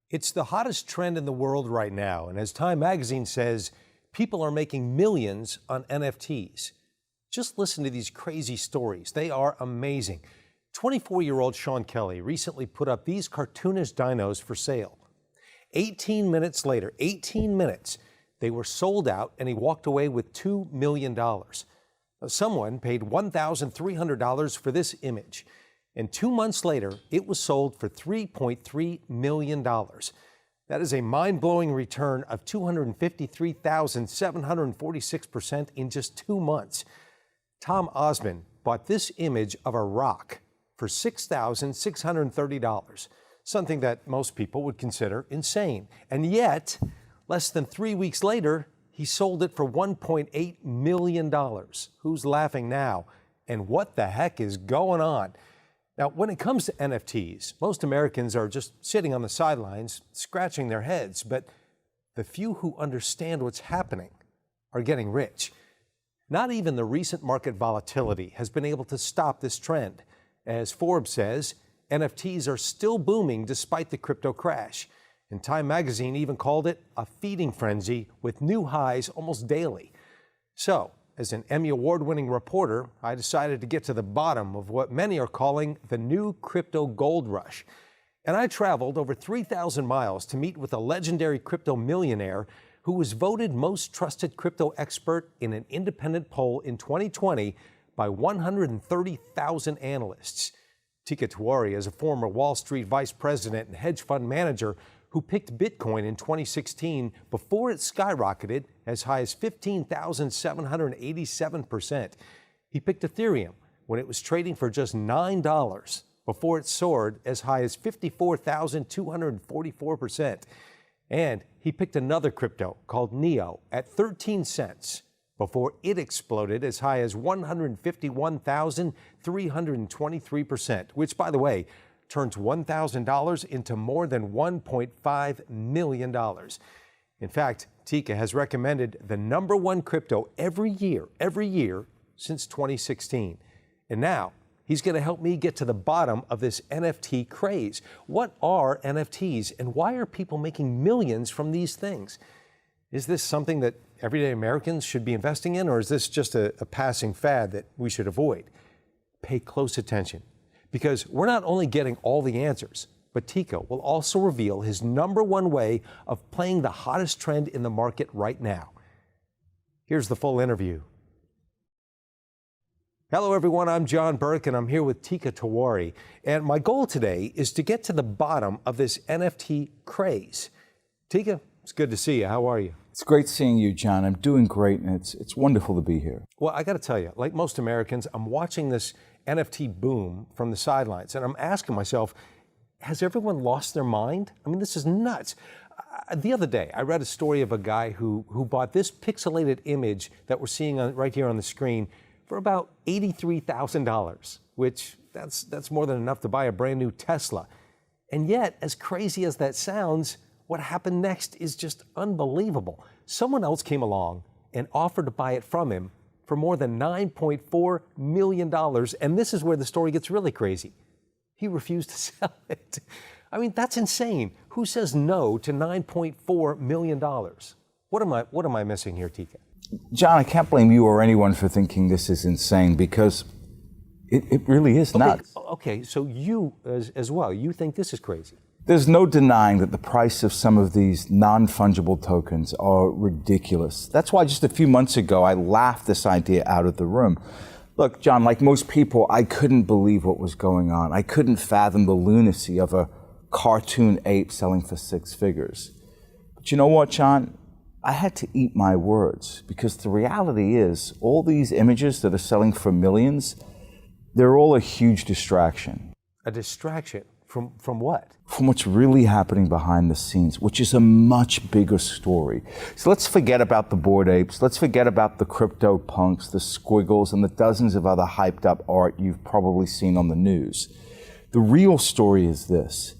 It's the hottest trend in the world right now, and as Time magazine says, people are making millions on NFTs. Just listen to these crazy stories. They are amazing. 24-year-old Sean Kelly recently put up these cartoonish dinos for sale. 18 minutes later, 18 minutes, they were sold out and he walked away with $2 million. Someone paid $1,300 for this image. And 2 months later, it was sold for $3.3 million. That is a mind-blowing return of 253,746% in just 2 months. Tom Osmond bought this image of a rock for $6,630, something that most people would consider insane. And yet, less than 3 weeks later, he sold it for $1.8 million. Who's laughing now? And what the heck is going on? Now, when it comes to NFTs, most Americans are just sitting on the sidelines, scratching their heads, but the few who understand what's happening are getting rich. Not even the recent market volatility has been able to stop this trend. As Forbes says, NFTs are still booming despite the crypto crash. And Time magazine even called it a feeding frenzy with new highs almost daily. So, as an Emmy Award-winning reporter, I decided to get to the bottom of what many are calling the new crypto gold rush. And I traveled over 3,000 miles to meet with a legendary crypto millionaire who was voted most trusted crypto expert in an independent poll in 2020 by 130,000 analysts. Teeka Tiwari is a former Wall Street vice president and hedge fund manager who picked Bitcoin in 2016 before it skyrocketed as high as 15,787%. He picked Ethereum when it was trading for just $9 before it soared as high as 54,244%. And he picked another crypto called NEO at 13 cents before it exploded as high as 151,323%, which, by the way, turns $1,000 into more than $1.5 million. In fact, Teeka has recommended the #1 crypto every year since 2016. And now he's going to help me get to the bottom of this NFT craze. What are NFTs and why are people making millions from these things? Is this something that everyday Americans should be investing in, or is this just a passing fad that we should avoid? Pay close attention, because we're not only getting all the answers, but Teeka will also reveal his #1 way of playing the hottest trend in the market right now. Here's the full interview. Hello, everyone. I'm John Burke, and I'm here with Teeka Tiwari. And my goal today is to get to the bottom of this NFT craze. Teeka, it's good to see you. How are you? It's great seeing you, John. I'm doing great, and it's wonderful to be here. Well, I got to tell you, like most Americans, I'm watching this NFT boom from the sidelines, and I'm asking myself, has everyone lost their mind? I mean, this is nuts. The other day, I read a story of a guy who bought this pixelated image that we're seeing right here on the screen for about $83,000, which that's more than enough to buy a brand new Tesla. And yet, as crazy as that sounds, what happened next is just unbelievable. Someone else came along and offered to buy it from him for more than $9.4 million. And this is where the story gets really crazy. He refused to sell it. I mean, that's insane. Who says no to $9.4 million? What am I missing here, Teeka? John, I can't blame you or anyone for thinking this is insane, because it really is nuts. Okay, so you as well, you think this is crazy? There's no denying that the price of some of these non-fungible tokens are ridiculous. That's why just a few months ago, I laughed this idea out of the room. Look, John, like most people, I couldn't believe what was going on. I couldn't fathom the lunacy of a cartoon ape selling for 6 figures. But you know what, John? I had to eat my words, because the reality is all these images that are selling for millions, they're all a huge distraction. A distraction? From what? From what's really happening behind the scenes, which is a much bigger story. So let's forget about the Bored Apes. Let's forget about the crypto punks, the squiggles, and the dozens of other hyped up art you've probably seen on the news. The real story is this: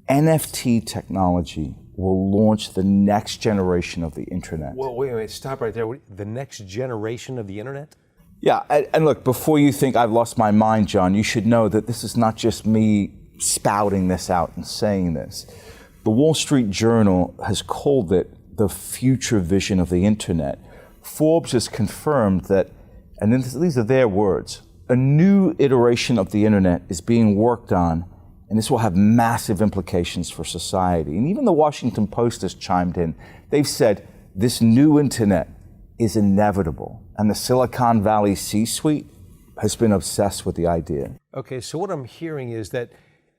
NFT technology will launch the next generation of the internet. Well, wait, stop right there. The next generation of the internet? Yeah, and look, before you think I've lost my mind, John, you should know that this is not just me spouting this out and saying this. The Wall Street Journal has called it the future vision of the internet. Forbes has confirmed that, and these are their words, a new iteration of the internet is being worked on, and this will have massive implications for society. And even the Washington Post has chimed in. They've said this new internet is inevitable, and the Silicon Valley C-suite has been obsessed with the idea. Okay, so what I'm hearing is that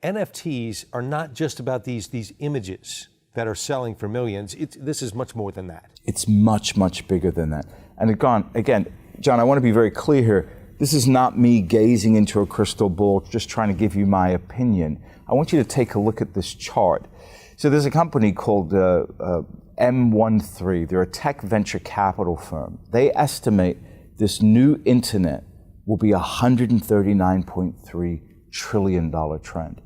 NFTs are not just about these images that are selling for millions. This is much more than that. It's much, much bigger than that. And again, John, I want to be very clear here. This is not me gazing into a crystal ball, just trying to give you my opinion. I want you to take a look at this chart. So there's a company called M13. They're a tech venture capital firm. They estimate this new internet will be a $139.3 trillion trend.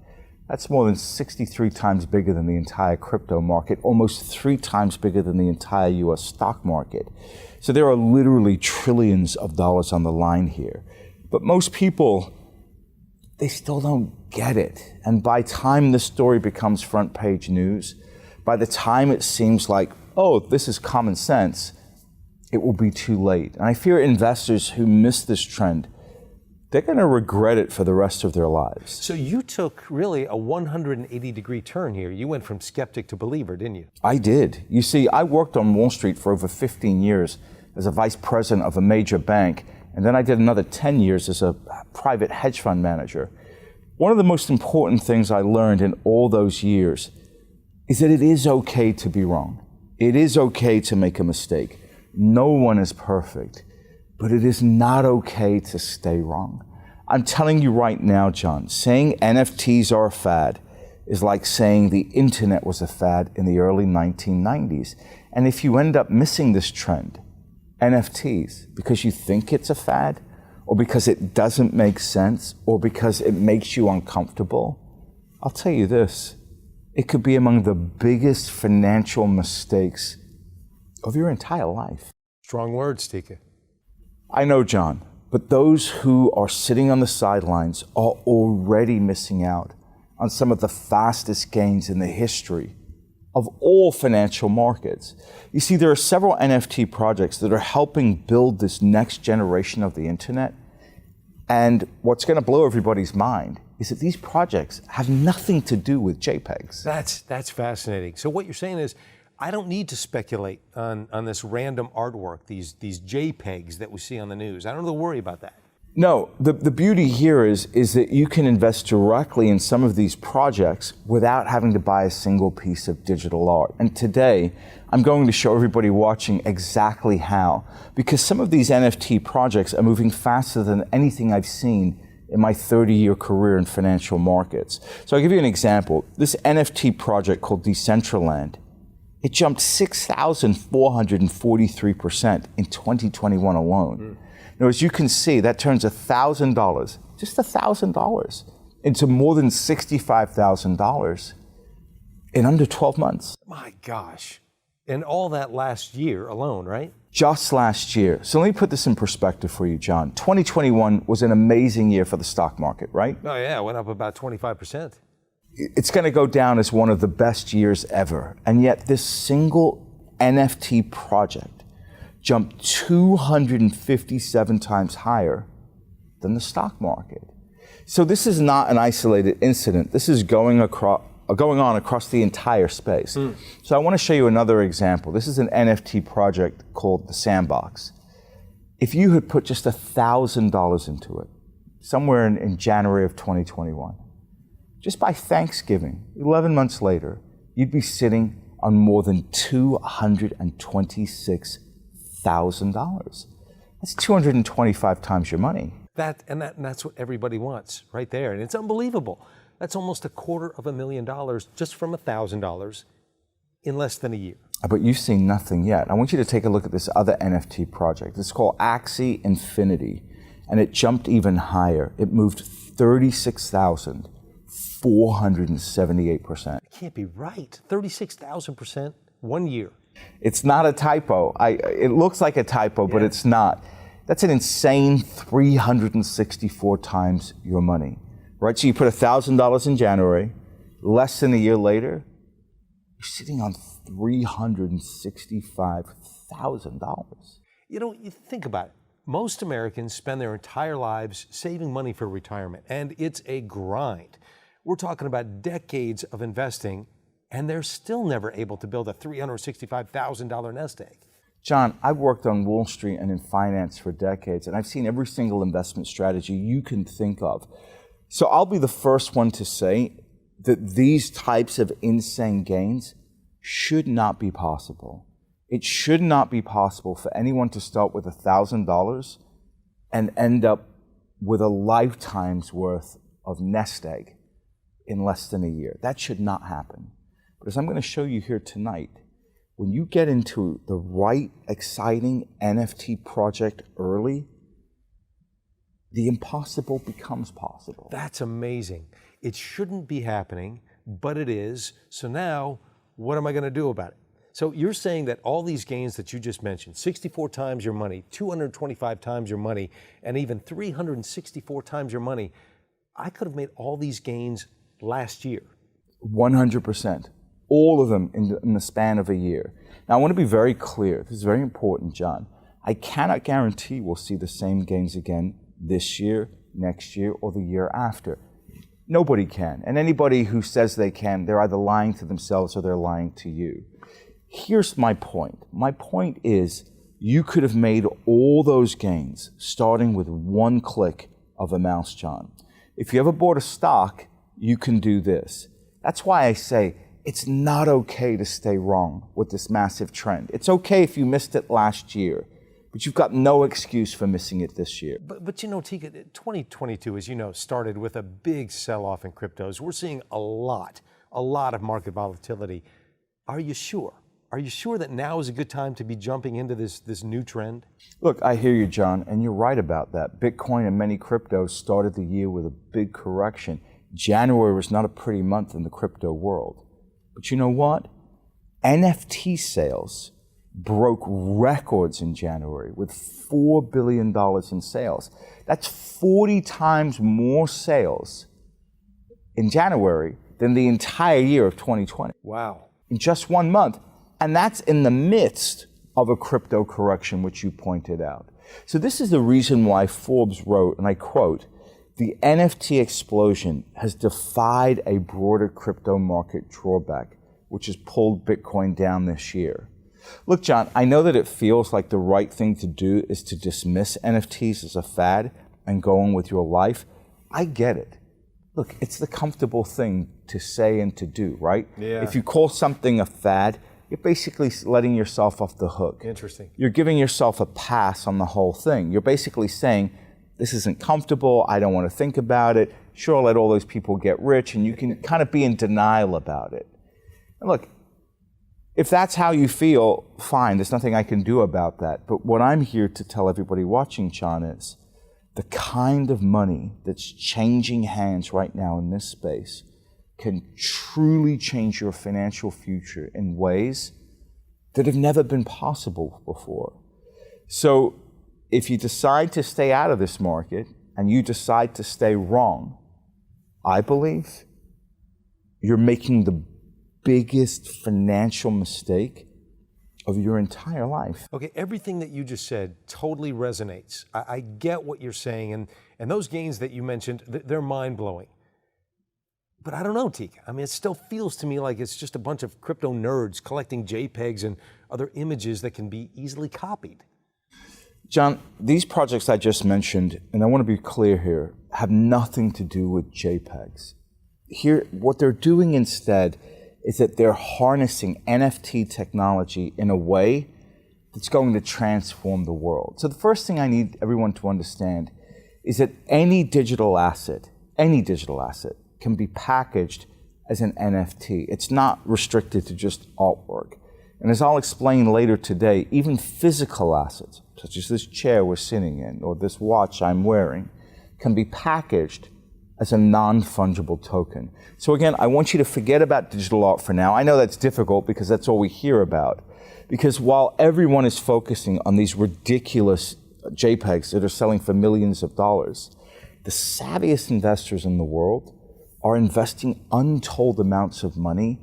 That's more than 63 times bigger than the entire crypto market, almost 3 times bigger than the entire US stock market. So there are literally trillions of dollars on the line here. But most people, they still don't get it. And by the time this story becomes front page news, by the time it seems like, oh, this is common sense, it will be too late. And I fear investors who miss this trend, they're going to regret it for the rest of their lives. So you took really a 180-degree turn here. You went from skeptic to believer, didn't you? I did. You see, I worked on Wall Street for over 15 years as a vice president of a major bank, and then I did another 10 years as a private hedge fund manager. One of the most important things I learned in all those years is that it is okay to be wrong. It is okay to make a mistake. No one is perfect. But it is not okay to stay wrong. I'm telling you right now, John, saying NFTs are a fad is like saying the internet was a fad in the early 1990s. And if you end up missing this trend, NFTs, because you think it's a fad, or because it doesn't make sense, or because it makes you uncomfortable, I'll tell you this, it could be among the biggest financial mistakes of your entire life. Strong words, Tika. I know, John, but those who are sitting on the sidelines are already missing out on some of the fastest gains in the history of all financial markets. You see, there are several NFT projects that are helping build this next generation of the internet. And what's going to blow everybody's mind is that these projects have nothing to do with JPEGs. That's fascinating. So what you're saying is, I don't need to speculate on this random artwork, these JPEGs that we see on the news. I don't have to worry about that. No, the beauty here is that you can invest directly in some of these projects without having to buy a single piece of digital art. And today, I'm going to show everybody watching exactly how, because some of these NFT projects are moving faster than anything I've seen in my 30-year career in financial markets. So I'll give you an example. This NFT project called Decentraland, it jumped 6,443% in 2021 alone. Now, as you can see, that turns $1,000, just $1,000, into more than $65,000 in under 12 months. My gosh. And all that last year alone, right? Just last year. So let me put this in perspective for you, John. 2021 was an amazing year for the stock market, right? Oh yeah, it went up about 25%. It's going to go down as one of the best years ever. And yet this single NFT project jumped 257 times higher than the stock market. So this is not an isolated incident. This is going on across the entire space. So I want to show you another example. This is an NFT project called The Sandbox. If you had put just $1,000 into it, somewhere in January of 2021, just by Thanksgiving, 11 months later, you'd be sitting on more than $226,000. That's 225 times your money. That's what everybody wants right there. And it's unbelievable. That's almost $250,000 just from $1,000 in less than a year. But you've seen nothing yet. I want you to take a look at this other NFT project. It's called Axie Infinity, and it jumped even higher. It moved 36,478%. It can't be right. 36,000% 1 year. It's not a typo. It looks like a typo, but it's not. That's an insane 364 times your money, right? So you put $1,000 in January, less than a year later, you're sitting on $365,000. You think about it. Most Americans spend their entire lives saving money for retirement, and it's a grind. We're talking about decades of investing, and they're still never able to build a $365,000 nest egg. John, I've worked on Wall Street and in finance for decades, and I've seen every single investment strategy you can think of. So I'll be the first one to say that these types of insane gains should not be possible. It should not be possible for anyone to start with $1,000 and end up with a lifetime's worth of nest egg in less than a year. That should not happen. But as I'm going to show you here tonight, when you get into the right, exciting NFT project early, the impossible becomes possible. That's amazing. It shouldn't be happening, but it is. So now, what am I going to do about it? So you're saying that all these gains that you just mentioned, 64 times your money, 225 times your money, and even 364 times your money, I could have made all these gains last year. 100%. All of them in the span of a year. Now, I want to be very clear. This is very important, John. I cannot guarantee we'll see the same gains again this year, next year, or the year after. Nobody can. And anybody who says they can, they're either lying to themselves or they're lying to you. Here's my point. My point is you could have made all those gains starting with one click of a mouse, John. If you ever bought a stock, you can do this. That's why I say it's not okay to stay wrong with this massive trend. It's okay if you missed it last year, but you've got no excuse for missing it this year. But Tika, 2022, as you know, started with a big sell-off in cryptos. We're seeing a lot of market volatility. Are you sure? Are you sure that now is a good time to be jumping into this new trend? Look, I hear you, John, and you're right about that. Bitcoin and many cryptos started the year with a big correction. January was not a pretty month in the crypto world. But you know what? NFT sales broke records in January with $4 billion in sales. That's 40 times more sales in January than the entire year of 2020. Wow. In just 1 month. And that's in the midst of a crypto correction, which you pointed out. So this is the reason why Forbes wrote, and I quote, "The NFT explosion has defied a broader crypto market drawback, which has pulled Bitcoin down this year." Look, John, I know that it feels like the right thing to do is to dismiss NFTs as a fad and go on with your life. I get it. Look, it's the comfortable thing to say and to do, right? Yeah. If you call something a fad, you're basically letting yourself off the hook. Interesting. You're giving yourself a pass on the whole thing. You're basically saying, this isn't comfortable, I don't want to think about it. Sure, let all those people get rich, and you can kind of be in denial about it. And look, if that's how you feel, fine, there's nothing I can do about that. But what I'm here to tell everybody watching, John, is the kind of money that's changing hands right now in this space can truly change your financial future in ways that have never been possible before. So if you decide to stay out of this market and you decide to stay wrong, I believe you're making the biggest financial mistake of your entire life. Okay, everything that you just said totally resonates. I get what you're saying, and those gains that you mentioned, they're mind-blowing. But I don't know, Tika. I mean, it still feels to me like it's just a bunch of crypto nerds collecting JPEGs and other images that can be easily copied. John, these projects I just mentioned, and I want to be clear here, have nothing to do with JPEGs. Here, what they're doing instead is that they're harnessing NFT technology in a way that's going to transform the world. So the first thing I need everyone to understand is that any digital asset can be packaged as an NFT. It's not restricted to just artwork. And as I'll explain later today, even physical assets, such as this chair we're sitting in or this watch I'm wearing, can be packaged as a non-fungible token. So again, I want you to forget about digital art for now. I know that's difficult because that's all we hear about. Because while everyone is focusing on these ridiculous JPEGs that are selling for millions of dollars, the savviest investors in the world are investing untold amounts of money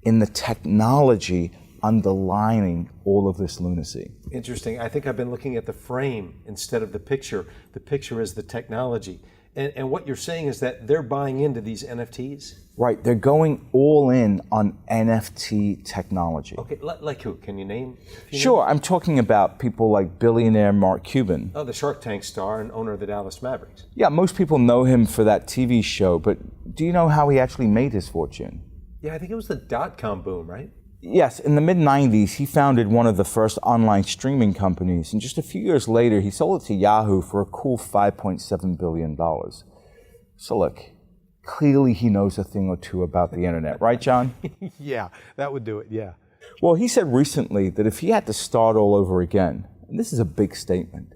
in the technology underlining all of this lunacy. Interesting. I think I've been looking at the frame instead of the picture. The picture is the technology. And what you're saying is that they're buying into these NFTs? Right, they're going all in on NFT technology. Okay, like who? Can you name? Sure, I'm talking about people like billionaire Mark Cuban. Oh, the Shark Tank star and owner of the Dallas Mavericks. Yeah, most people know him for that TV show, but do you know how he actually made his fortune? Yeah, I think it was the dot-com boom, right? Yes, in the mid-90s, he founded one of the first online streaming companies, and just a few years later, he sold it to Yahoo for a cool $5.7 billion. So look, clearly he knows a thing or two about the internet, right, John? Yeah, that would do it, yeah. Well, he said recently that if he had to start all over again, and this is a big statement,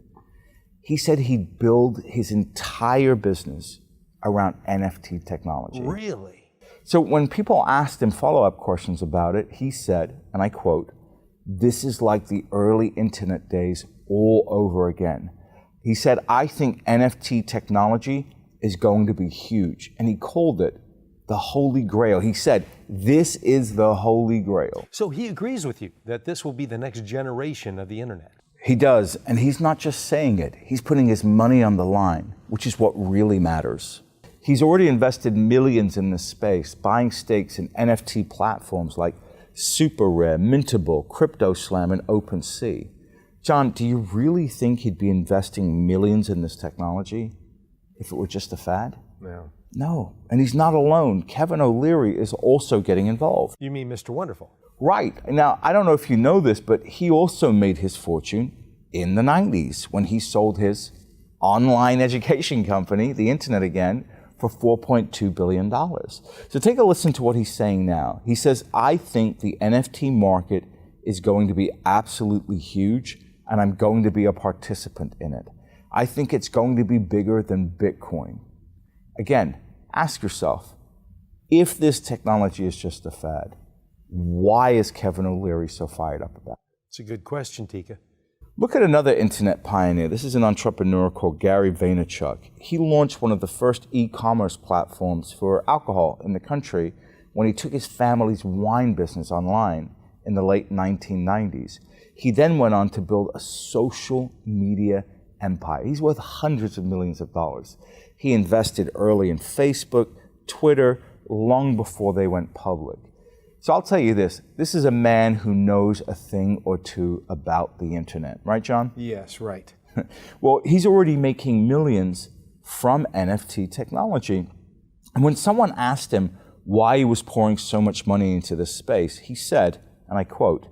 he said he'd build his entire business around NFT technology. Really? So when people asked him follow-up questions about it, he said, and I quote, "This is like the early internet days all over again." He said, "I think NFT technology is going to be huge." And he called it the Holy Grail. He said, "This is the Holy Grail." So he agrees with you that this will be the next generation of the internet. He does, and he's not just saying it. He's putting his money on the line, which is what really matters. He's already invested millions in this space, buying stakes in NFT platforms like Super Rare, Mintable, CryptoSlam, and OpenSea. John, do you really think he'd be investing millions in this technology if it were just a fad? No. No, and he's not alone. Kevin O'Leary is also getting involved. You mean Mr. Wonderful? Right. Now, I don't know if you know this, but he also made his fortune in the 90s when he sold his online education company, the internet again, for $4.2 billion. So take a listen to what he's saying now. He says, "I think the NFT market is going to be absolutely huge, and I'm going to be a participant in it. I think it's going to be bigger than Bitcoin." Again, ask yourself, if this technology is just a fad, why is Kevin O'Leary so fired up about it? It's a good question, Tika. Look at another internet pioneer. This is an entrepreneur called Gary Vaynerchuk. He launched one of the first e-commerce platforms for alcohol in the country when he took his family's wine business online in the late 1990s. He then went on to build a social media empire. He's worth hundreds of millions of dollars. He invested early in Facebook, Twitter, long before they went public. So I'll tell you this is a man who knows a thing or two about the internet, right, John? Yes, right. Well, he's already making millions from NFT technology. And when someone asked him why he was pouring so much money into this space, he said, and I quote,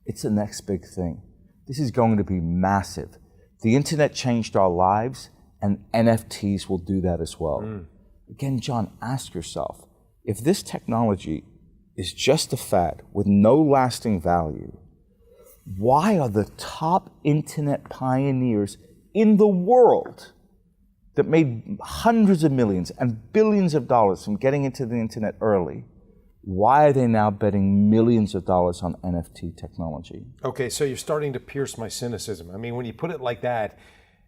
"It's the next big thing. This is going to be massive. The internet changed our lives, and NFTs will do that as well." Again, John, ask yourself, if this technology is just a fad with no lasting value, why are the top internet pioneers in the world that made hundreds of millions and billions of dollars from getting into the internet early, why are they now betting millions of dollars on NFT technology? Okay, so you're starting to pierce my cynicism. I mean, when you put it like that,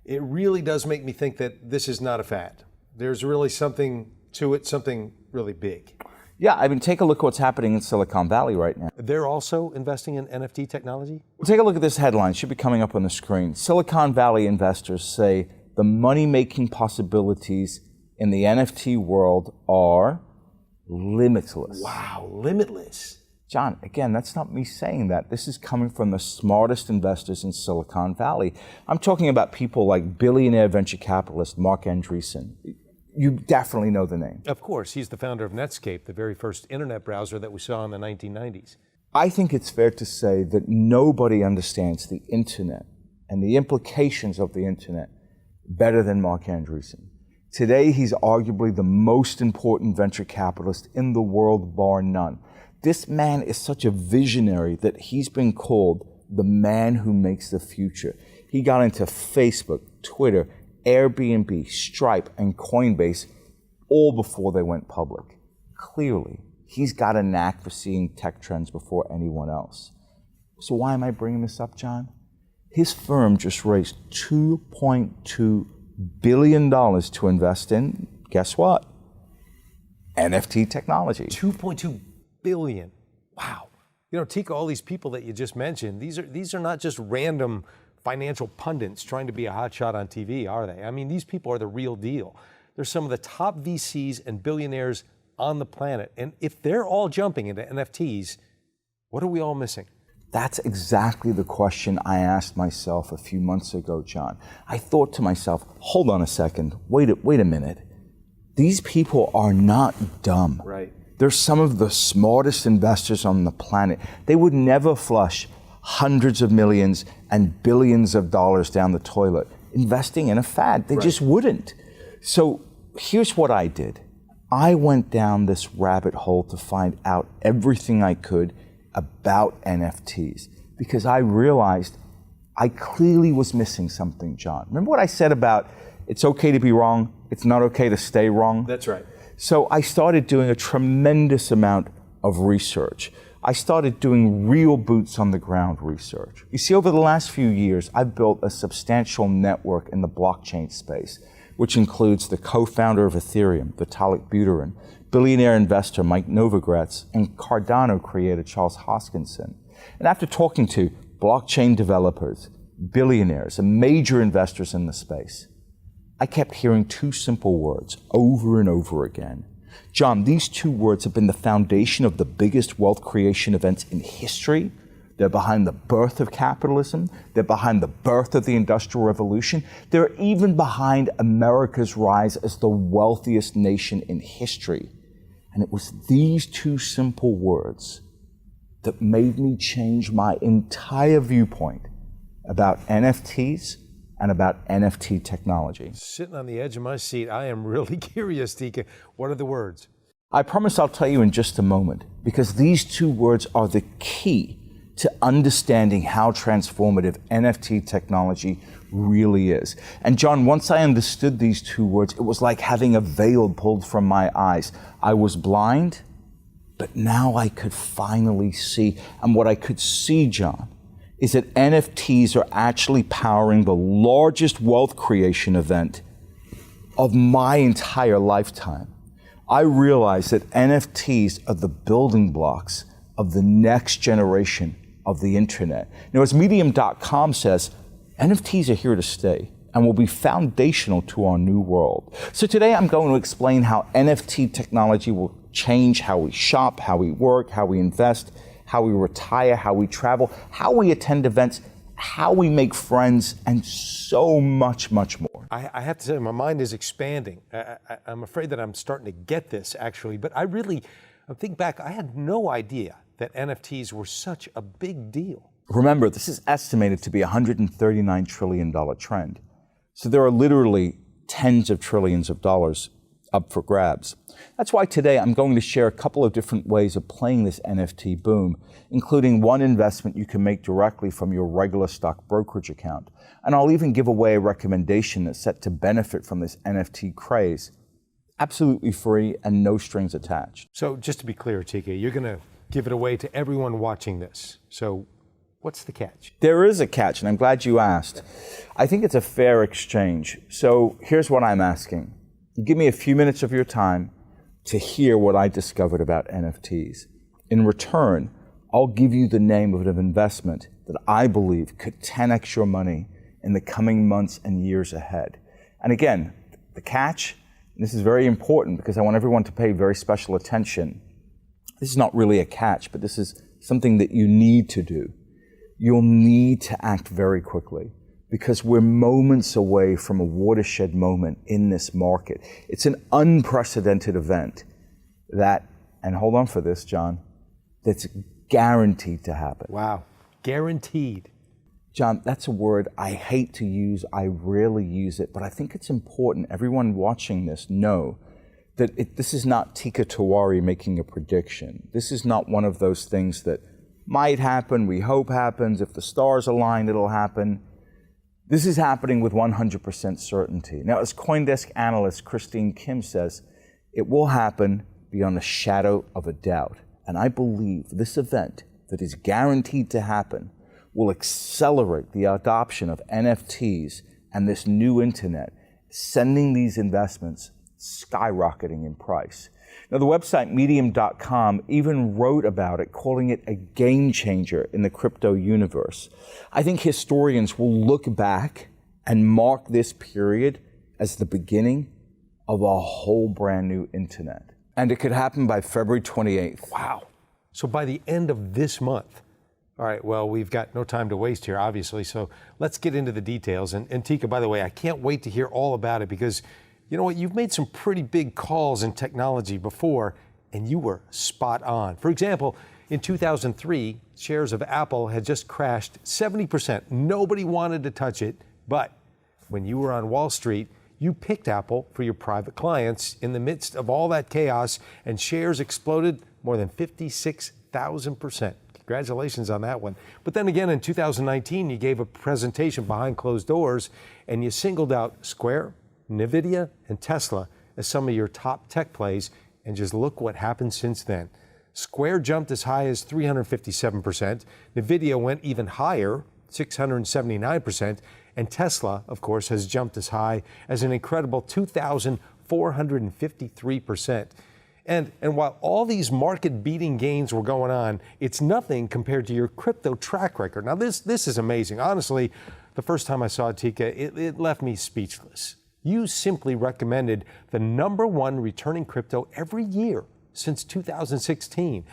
it really does make me think that this is not a fad. There's really something to it, something really big. Yeah, I mean, take a look at what's happening in Silicon Valley right now. They're also investing in NFT technology? Well, take a look at this headline. It should be coming up on the screen. Silicon Valley investors say the money-making possibilities in the NFT world are limitless. Wow, limitless. John, again, that's not me saying that. This is coming from the smartest investors in Silicon Valley. I'm talking about people like billionaire venture capitalist Mark Andreessen. You definitely know the name. Of course, he's the founder of Netscape, the very first internet browser that we saw in the 1990s. I think it's fair to say that nobody understands the internet and the implications of the internet better than Mark Andreessen. Today, he's arguably the most important venture capitalist in the world, bar none. This man is such a visionary that he's been called the man who makes the future. He got into Facebook, Twitter, Airbnb, Stripe, and Coinbase all before they went public. Clearly, he's got a knack for seeing tech trends before anyone else. So why am I bringing this up, John? His firm just raised $2.2 billion to invest in, guess what? NFT technology. $2.2 billion. You know, Tika, all these people that you just mentioned, these are not just random financial pundits trying to be a hotshot on TV, are they? I mean, these people are the real deal. They're some of the top VCs and billionaires on the planet. And if they're all jumping into NFTs, what are we all missing? That's exactly the question I asked myself a few months ago, John. I thought to myself, hold on a second, wait a minute. These people are not dumb. Right. They're some of the smartest investors on the planet. They would never flush hundreds of millions and billions of dollars down the toilet investing in a fad. They just wouldn't. So here's what I did. I went down this rabbit hole to find out everything I could about NFTs because I realized I clearly was missing something, John. Remember what I said about it's okay to be wrong, it's not okay to stay wrong? That's right. So I started doing a tremendous amount of research. I started doing real boots on the ground research. You see, over the last few years, I've built a substantial network in the blockchain space, which includes the co-founder of Ethereum, Vitalik Buterin, billionaire investor Mike Novogratz, and Cardano creator Charles Hoskinson. And after talking to blockchain developers, billionaires, and major investors in the space, I kept hearing two simple words over and over again. John, these two words have been the foundation of the biggest wealth creation events in history. They're behind the birth of capitalism. They're behind the birth of the Industrial Revolution. They're even behind America's rise as the wealthiest nation in history. And it was these two simple words that made me change my entire viewpoint about NFTs and about NFT technology. Sitting on the edge of my seat, I am really curious, Tika. What are the words? I promise I'll tell you in just a moment, because these two words are the key to understanding how transformative NFT technology really is. And John, once I understood these two words, it was like having a veil pulled from my eyes. I was blind, but now I could finally see. And what I could see, John, is that NFTs are actually powering the largest wealth creation event of my entire lifetime. I realized that NFTs are the building blocks of the next generation of the internet. Now, as Medium.com says, NFTs are here to stay and will be foundational to our new world. So today I'm going to explain how NFT technology will change how we shop, how we work, how we invest, how we retire, how we travel, how we attend events, how we make friends, and so much, much more. I have to say, my mind is expanding. I'm afraid that I'm starting to get this, actually, but I think back, I had no idea that NFTs were such a big deal. Remember, this is estimated to be a $139 trillion trend. So there are literally tens of trillions of dollars up for grabs. That's why today I'm going to share a couple of different ways of playing this NFT boom, including one investment you can make directly from your regular stock brokerage account. And I'll even give away a recommendation that's set to benefit from this NFT craze. Absolutely free and no strings attached. So just to be clear, Tika, you're going to give it away to everyone watching this. So what's the catch? There is a catch, and I'm glad you asked. I think it's a fair exchange. So here's what I'm asking. You give me a few minutes of your time to hear what I discovered about NFTs. In return, I'll give you the name of an investment that I believe could 10x your money in the coming months and years ahead. And again, the catch, and this is very important because I want everyone to pay very special attention. This is not really a catch, but this is something that you need to do. You'll need to act very quickly because we're moments away from a watershed moment in this market. It's an unprecedented event that, and hold on for this, John, that's guaranteed to happen. Wow, guaranteed. John, that's a word I hate to use. I rarely use it, but I think it's important everyone watching this know that this is not Tika Tiwari making a prediction. This is not one of those things that might happen, we hope happens, if the stars align, it'll happen. This is happening with 100% certainty. Now, as CoinDesk analyst Christine Kim says, it will happen beyond a shadow of a doubt. And I believe this event that is guaranteed to happen will accelerate the adoption of NFTs and this new internet, sending these investments skyrocketing in price. Now, the website Medium.com even wrote about it, calling it a game changer in the crypto universe. I think historians will look back and mark this period as the beginning of a whole brand new internet. And it could happen by February 28th. Wow. So by the end of this month. All right, well, we've got no time to waste here, obviously, so let's get into the details. And Tika, by the way, I can't wait to hear all about it because, you know what, you've made some pretty big calls in technology before, and you were spot on. For example, in 2003, shares of Apple had just crashed 70%. Nobody wanted to touch it, but when you were on Wall Street, you picked Apple for your private clients in the midst of all that chaos, and shares exploded more than 56,000%. Congratulations on that one. But then again, in 2019, you gave a presentation behind closed doors, and you singled out Square, NVIDIA, and Tesla as some of your top tech plays, and just look what happened since then. Square jumped as high as 357%, NVIDIA went even higher, 679%, and Tesla, of course, has jumped as high as an incredible 2,453%. And while all these market-beating gains were going on, it's nothing compared to your crypto track record. Now, this is amazing. Honestly, the first time I saw it, Tika, it left me speechless. You simply recommended the #1 returning crypto every year since 2016.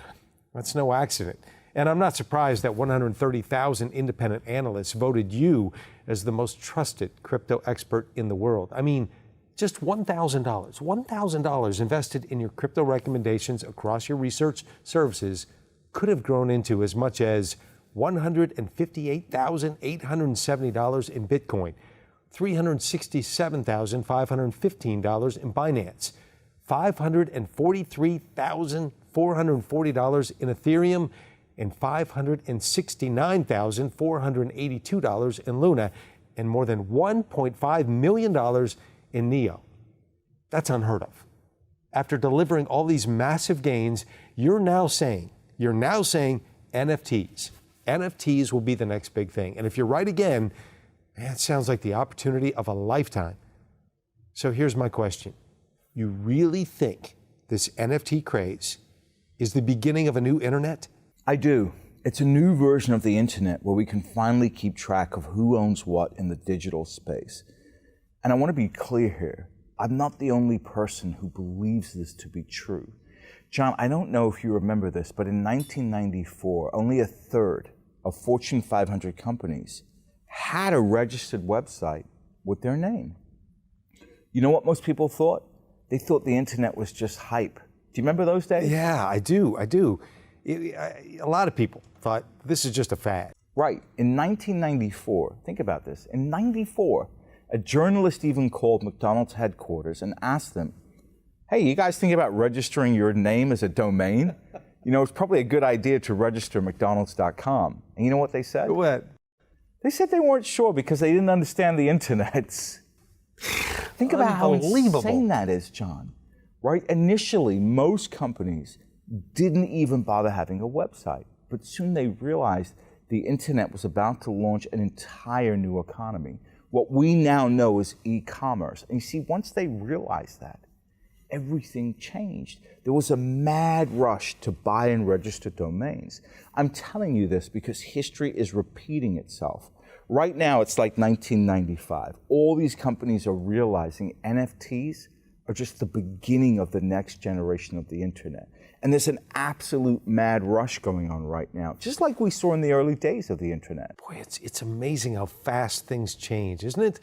That's no accident. And I'm not surprised that 130,000 independent analysts voted you as the most trusted crypto expert in the world. I mean, just $1,000 invested in your crypto recommendations across your research services could have grown into as much as $158,870 in Bitcoin, $367,515 in Binance, $543,440 in Ethereum, and $569,482 in Luna, and more than $1.5 million in Neo. That's unheard of. After delivering all these massive gains, you're now saying NFTs. NFTs will be the next big thing. And if you're right again, man, it sounds like the opportunity of a lifetime. So here's my question. You really think this NFT craze is the beginning of a new internet? I do. It's a new version of the internet where we can finally keep track of who owns what in the digital space. And I want to be clear here. I'm not the only person who believes this to be true. John, I don't know if you remember this, but in 1994, only a third of Fortune 500 companies had a registered website with their name. You know what most people thought? They thought the internet was just hype. Do you remember those days? Yeah, I do. A lot of people thought this is just a fad. Right. In 1994, think about this. In 94, a journalist even called McDonald's headquarters and asked them, hey, you guys think about registering your name as a domain? You know, it's probably a good idea to register McDonald's.com. And you know what they said? What? They said they weren't sure because they didn't understand the internet. Think about how insane that is, John. Right? Initially, most companies didn't even bother having a website. But soon they realized the internet was about to launch an entire new economy. What we now know is e-commerce. And you see, once they realized that, everything changed. There was a mad rush to buy and register domains. I'm telling you this because history is repeating itself. Right now, it's like 1995. All these companies are realizing NFTs are just the beginning of the next generation of the internet. And there's an absolute mad rush going on right now, just like we saw in the early days of the internet. Boy, it's amazing how fast things change, isn't it?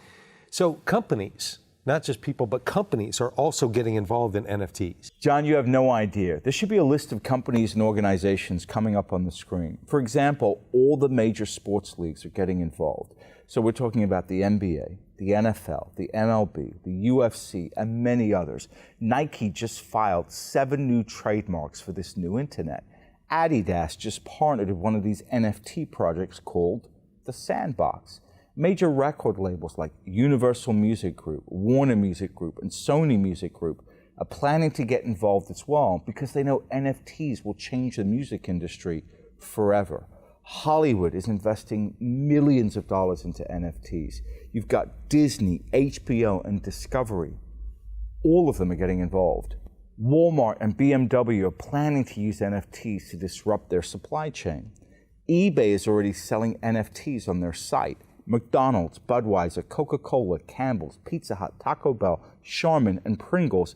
So companies, not just people, but companies are also getting involved in NFTs. John, you have no idea. There should be a list of companies and organizations coming up on the screen. For example, all the major sports leagues are getting involved. So we're talking about the NBA, the NFL, the MLB, the UFC, and many others. Nike just filed 7 new trademarks for this new internet. Adidas just partnered with one of these NFT projects called The Sandbox. Major record labels like Universal Music Group, Warner Music Group, and Sony Music Group are planning to get involved as well because they know NFTs will change the music industry forever. Hollywood is investing millions of dollars into NFTs. You've got Disney, HBO, and Discovery. All of them are getting involved. Walmart and BMW are planning to use NFTs to disrupt their supply chain. eBay is already selling NFTs on their site. McDonald's, Budweiser, Coca-Cola, Campbell's, Pizza Hut, Taco Bell, Charmin, and Pringles,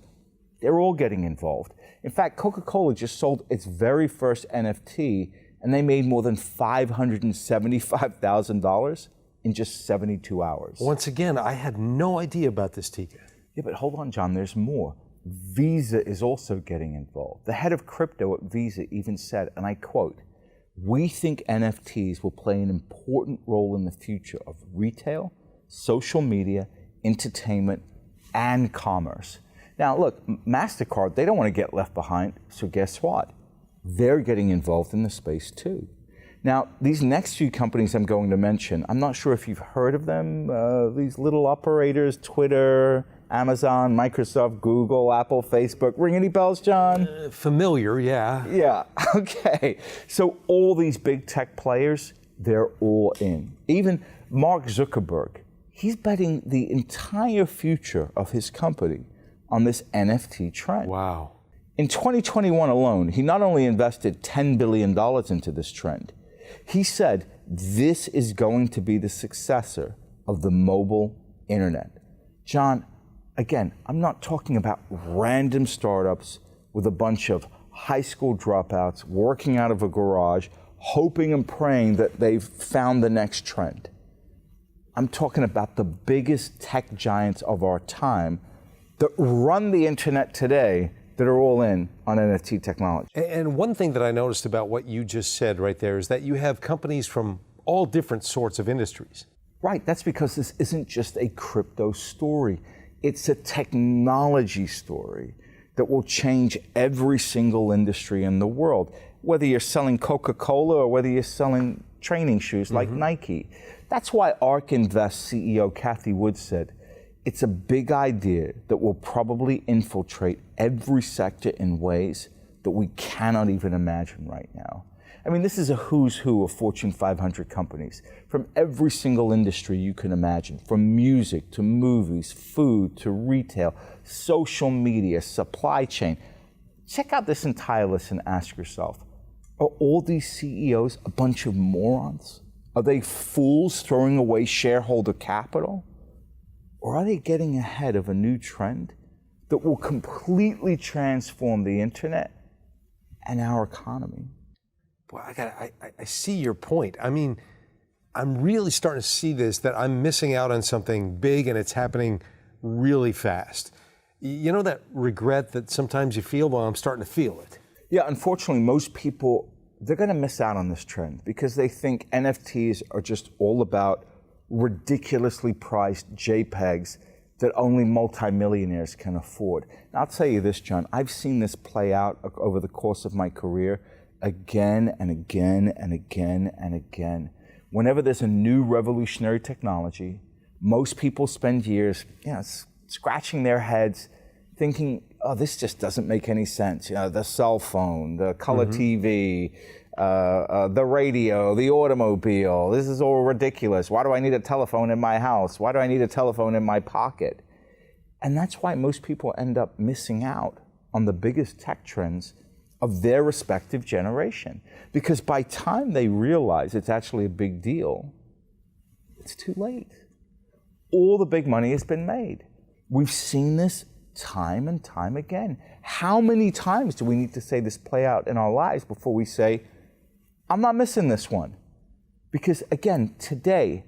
they're all getting involved. In fact, Coca-Cola just sold its very first NFT, and they made more than $575,000 in just 72 hours. Once again, I had no idea about this, Tika. Yeah, but hold on, John, there's more. Visa is also getting involved. The head of crypto at Visa even said, and I quote, "We think NFTs will play an important role in the future of retail, social media, entertainment, and commerce." Now, look, MasterCard, they don't want to get left behind, so guess what? They're getting involved in the space too. Now, these next few companies I'm going to mention, I'm not sure if you've heard of them, these little operators, Twitter, Amazon, Microsoft, Google, Apple, Facebook. Ring any bells, John? Familiar, yeah. Yeah, okay. So all these big tech players, they're all in. Even Mark Zuckerberg, he's betting the entire future of his company on this NFT trend. Wow. In 2021 alone, he not only invested $10 billion into this trend, he said this is going to be the successor of the mobile internet. John, again, I'm not talking about random startups with a bunch of high school dropouts working out of a garage, hoping and praying that they've found the next trend. I'm talking about the biggest tech giants of our time that run the internet today that are all in on NFT technology. And one thing that I noticed about what you just said right there is that you have companies from all different sorts of industries. Right, that's because this isn't just a crypto story. It's a technology story that will change every single industry in the world. Whether you're selling Coca-Cola or whether you're selling training shoes like Nike. That's why ARK Invest CEO Cathie Wood said, "It's a big idea that will probably infiltrate every sector in ways that we cannot even imagine right now." I mean, this is a who's who of Fortune 500 companies from every single industry you can imagine, from music to movies, food to retail, social media, supply chain. Check out this entire list and ask yourself, are all these CEOs a bunch of morons? Are they fools throwing away shareholder capital? Or are they getting ahead of a new trend that will completely transform the internet and our economy? Well, I see your point. I mean, I'm really starting to see this, that I'm missing out on something big and it's happening really fast. You know that regret that sometimes you feel? Well, I'm starting to feel it. Yeah, unfortunately, most people, they're going to miss out on this trend because they think NFTs are just all about ridiculously priced JPEGs that only multimillionaires can afford. Now, I'll tell you this, John, I've seen this play out over the course of my career again and again and again and again. Whenever there's a new revolutionary technology, most people spend years, scratching their heads, thinking, "Oh, this just doesn't make any sense." You know, the cell phone, the color TV, the radio, the automobile. This is all ridiculous. Why do I need a telephone in my house? Why do I need a telephone in my pocket? And that's why most people end up missing out on the biggest tech trends of their respective generation. Because by the time they realize it's actually a big deal, it's too late. All the big money has been made. We've seen this time and time again. How many times do we need to say this play out in our lives before we say, "I'm not missing this one"? Because again, today,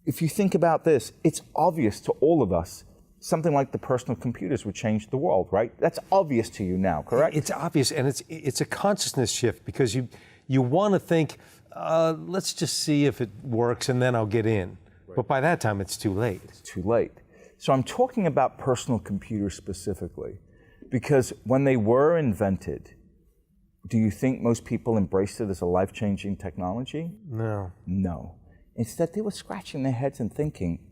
if you think about this, it's obvious to all of us something like the personal computers would change the world, right? That's obvious to you now, correct? It's obvious, and it's a consciousness shift because you want to think, let's just see if it works and then I'll get in. Right. But by that time, it's too late. It's too late. So I'm talking about personal computers specifically because when they were invented, do you think most people embraced it as a life-changing technology? No. No. Instead, they were scratching their heads and thinking,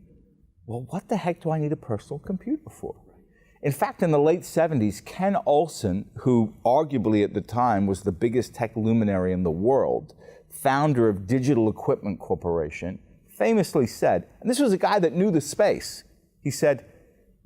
well, what the heck do I need a personal computer for? In fact, in the late 70s, Ken Olsen, who arguably at the time was the biggest tech luminary in the world, founder of Digital Equipment Corporation, famously said, and this was a guy that knew the space, he said,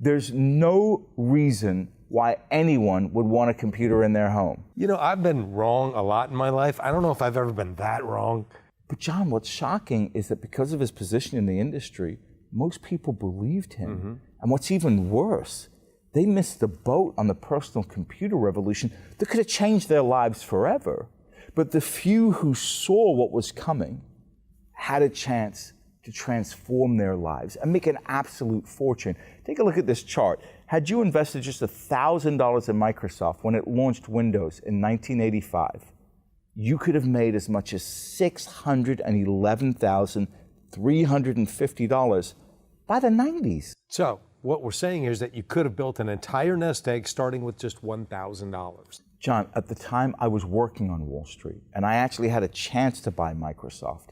"There's no reason why anyone would want a computer in their home. You know, I've been wrong a lot in my life. I don't know if I've ever been that wrong. But John, what's shocking is that because of his position in the industry, most people believed him. And what's even worse, they missed the boat on the personal computer revolution that could have changed their lives forever. But the few who saw what was coming had a chance to transform their lives and make an absolute fortune. Take a look at this chart. Had you invested just $1,000 in Microsoft when it launched Windows in 1985, you could have made as much as $611,350 by the 90s. So what we're saying here is that you could have built an entire nest egg starting with just $1,000. John, at the time I was working on Wall Street and I actually had a chance to buy Microsoft,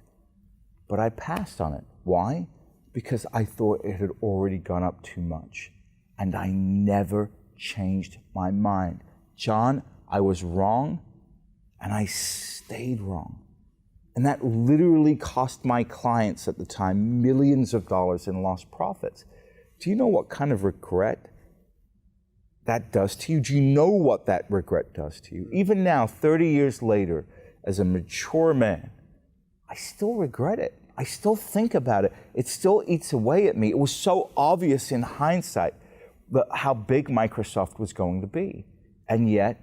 but I passed on it. Why? Because I thought it had already gone up too much. And I never changed my mind. John, I was wrong and I stayed wrong. And that literally cost my clients at the time millions of dollars in lost profits. Do you know what kind of regret that does to you? Do you know what that regret does to you? Even now, 30 years later, as a mature man, I still regret it. I still think about it. It still eats away at me. It was so obvious in hindsight how big Microsoft was going to be. And yet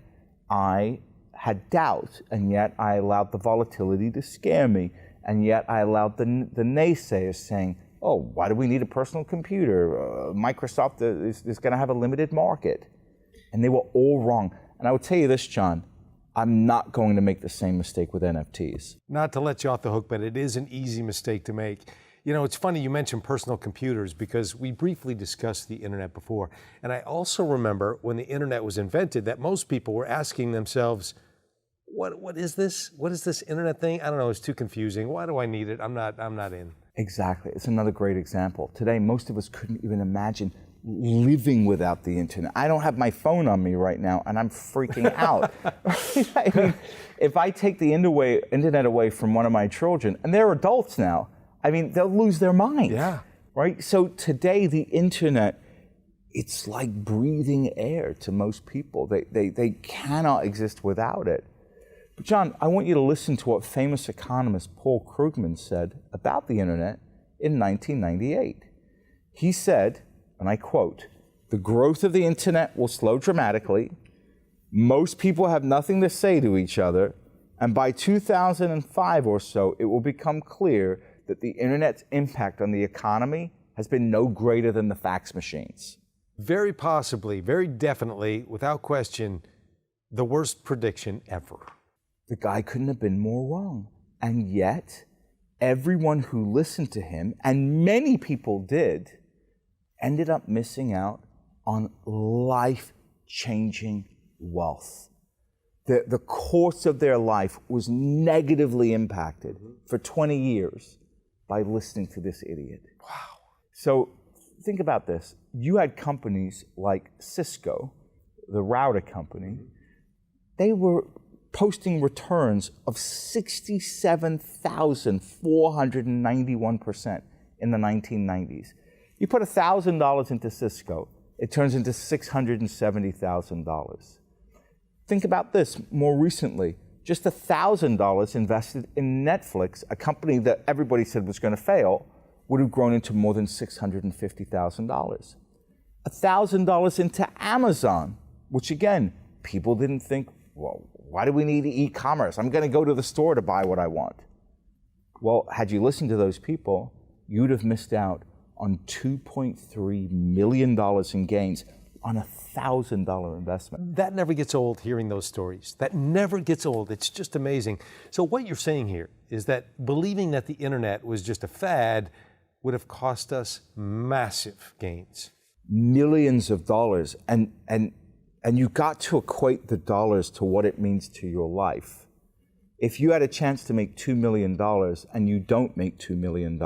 I had doubt, and yet I allowed the volatility to scare me, and yet I allowed the naysayers saying, oh, why do we need a personal computer? Microsoft is going to have a limited market. And they were all wrong. And I would tell you this, John, I'm not going to make the same mistake with NFTs. Not to let you off the hook, but it is an easy mistake to make. You know, it's funny you mentioned personal computers because we briefly discussed the internet before. And I also remember when the internet was invented that most people were asking themselves, what is this? What is this internet thing? I don't know, it's too confusing. Why do I need it? I'm not in. Exactly. It's another great example. Today, most of us couldn't even imagine living without the internet. I don't have my phone on me right now and I'm freaking out. I mean, if I take the internet away from one of my children, and they're adults now, I mean, they'll lose their mind. Yeah. Right? So today, the internet, it's like breathing air to most people. They cannot exist without it. But John, I want you to listen to what famous economist Paul Krugman said about the internet in 1998. He said, and I quote, "The growth of the internet will slow dramatically. Most people have nothing to say to each other. And by 2005 or so, it will become clear that the internet's impact on the economy has been no greater than the fax machines." Very possibly, very definitely, without question, the worst prediction ever. The guy couldn't have been more wrong. And yet, everyone who listened to him, and many people did, ended up missing out on life-changing wealth. The course of their life was negatively impacted for 20 years by listening to this idiot. Wow. So think about this. You had companies like Cisco, the router company, they were posting returns of 67,491% in the 1990s. You put $1,000 into Cisco, it turns into $670,000. Think about this more recently. Just $1,000 invested in Netflix, a company that everybody said was going to fail, would have grown into more than $650,000. $1,000 into Amazon, which again, people didn't think, well, why do we need e-commerce? I'm going to go to the store to buy what I want. Well, had you listened to those people, you'd have missed out on $2.3 million in gains on a $1,000 investment. That never gets old, hearing those stories. That never gets old. It's just amazing. So what you're saying here is that believing that the internet was just a fad would have cost us massive gains. Millions of dollars. And you got to equate the dollars to what it means to your life. If you had a chance to make $2 million and you don't make $2 million,